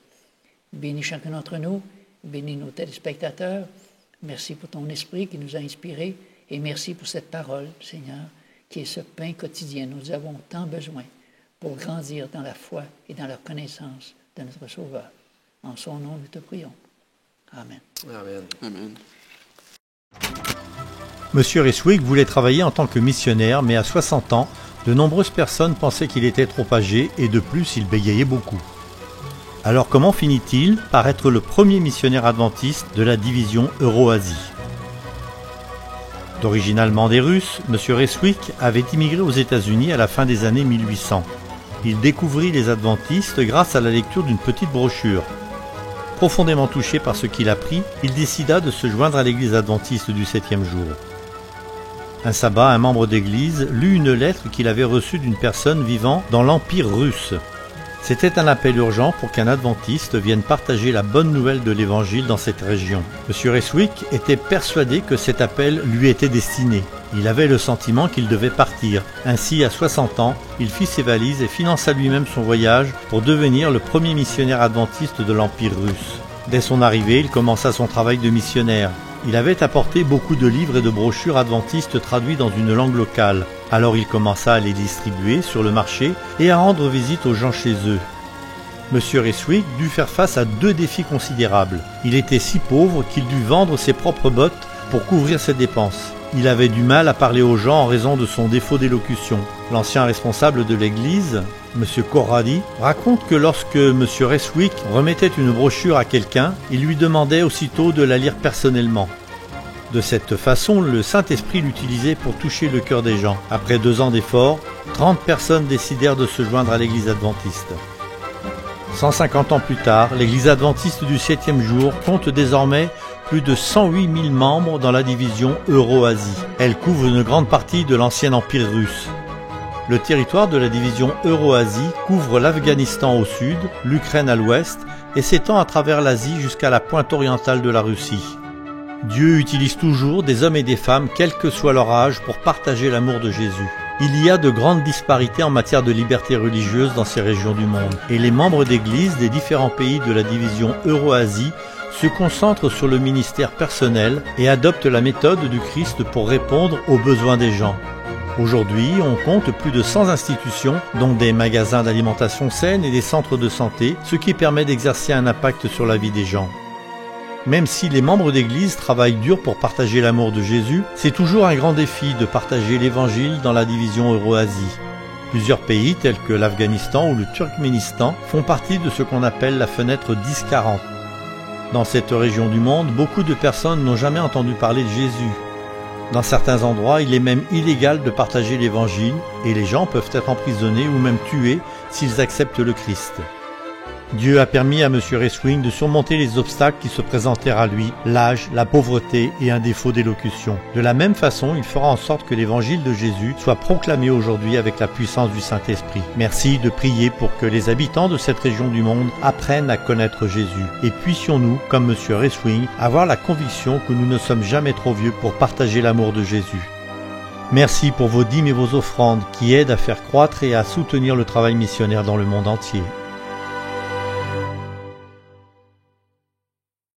Bénis chacun d'entre nous, bénis nos téléspectateurs. Merci pour ton esprit qui nous a inspirés et merci pour cette parole, Seigneur, qui est ce pain quotidien. Nous avons tant besoin pour grandir dans la foi et dans la connaissance de notre Sauveur. En son nom, nous te prions. Amen. Amen. Amen. Monsieur Reswick voulait travailler en tant que missionnaire, mais à 60 ans, de nombreuses personnes pensaient qu'il était trop âgé et de plus, il bégayait beaucoup. Alors comment finit-il par être le premier missionnaire adventiste de la division Euro-Asie? D'origine allemande et russe, Monsieur Reswick avait immigré aux États-Unis à la fin des années 1800. Il découvrit les adventistes grâce à la lecture d'une petite brochure. Profondément touché par ce qu'il apprit, il décida de se joindre à l'église adventiste du 7e jour. Un sabbat, un membre d'église lut une lettre qu'il avait reçue d'une personne vivant dans l'Empire russe. C'était un appel urgent pour qu'un adventiste vienne partager la bonne nouvelle de l'Évangile dans cette région. M. Reswick était persuadé que cet appel lui était destiné. Il avait le sentiment qu'il devait partir. Ainsi, à 60 ans, il fit ses valises et finança lui-même son voyage pour devenir le premier missionnaire adventiste de l'Empire russe. Dès son arrivée, il commença son travail de missionnaire. Il avait apporté beaucoup de livres et de brochures adventistes traduits dans une langue locale. Alors il commença à les distribuer sur le marché et à rendre visite aux gens chez eux. M. Reswick dut faire face à 2 défis considérables. Il était si pauvre qu'il dut vendre ses propres bottes pour couvrir ses dépenses. Il avait du mal à parler aux gens en raison de son défaut d'élocution. L'ancien responsable de l'église, M. Corradi, raconte que lorsque M. Reswick remettait une brochure à quelqu'un, il lui demandait aussitôt de la lire personnellement. De cette façon, le Saint-Esprit l'utilisait pour toucher le cœur des gens. Après 2 ans d'efforts, 30 personnes décidèrent de se joindre à l'église adventiste. 150 ans plus tard, l'église adventiste du 7e jour compte désormais plus de 108 000 membres dans la division Euro-Asie. Elle couvre une grande partie de l'ancien empire russe. Le territoire de la division Euro-Asie couvre l'Afghanistan au sud, l'Ukraine à l'ouest et s'étend à travers l'Asie jusqu'à la pointe orientale de la Russie. Dieu utilise toujours des hommes et des femmes, quel que soit leur âge, pour partager l'amour de Jésus. Il y a de grandes disparités en matière de liberté religieuse dans ces régions du monde, et les membres d'église des différents pays de la division Euro-Asie se concentrent sur le ministère personnel et adoptent la méthode du Christ pour répondre aux besoins des gens. Aujourd'hui, on compte plus de 100 institutions, dont des magasins d'alimentation saine et des centres de santé, ce qui permet d'exercer un impact sur la vie des gens. Même si les membres d'église travaillent dur pour partager l'amour de Jésus, c'est toujours un grand défi de partager l'évangile dans la division Euro-Asie. Plusieurs pays tels que l'Afghanistan ou le Turkménistan font partie de ce qu'on appelle la fenêtre 10-40. Dans cette région du monde, beaucoup de personnes n'ont jamais entendu parler de Jésus. Dans certains endroits, il est même illégal de partager l'évangile et les gens peuvent être emprisonnés ou même tués s'ils acceptent le Christ. Dieu a permis à M. Reswick de surmonter les obstacles qui se présentèrent à lui, l'âge, la pauvreté et un défaut d'élocution. De la même façon, il fera en sorte que l'évangile de Jésus soit proclamé aujourd'hui avec la puissance du Saint-Esprit. Merci de prier pour que les habitants de cette région du monde apprennent à connaître Jésus. Et puissions-nous, comme M. Reswick, avoir la conviction que nous ne sommes jamais trop vieux pour partager l'amour de Jésus. Merci pour vos dîmes et vos offrandes qui aident à faire croître et à soutenir le travail missionnaire dans le monde entier.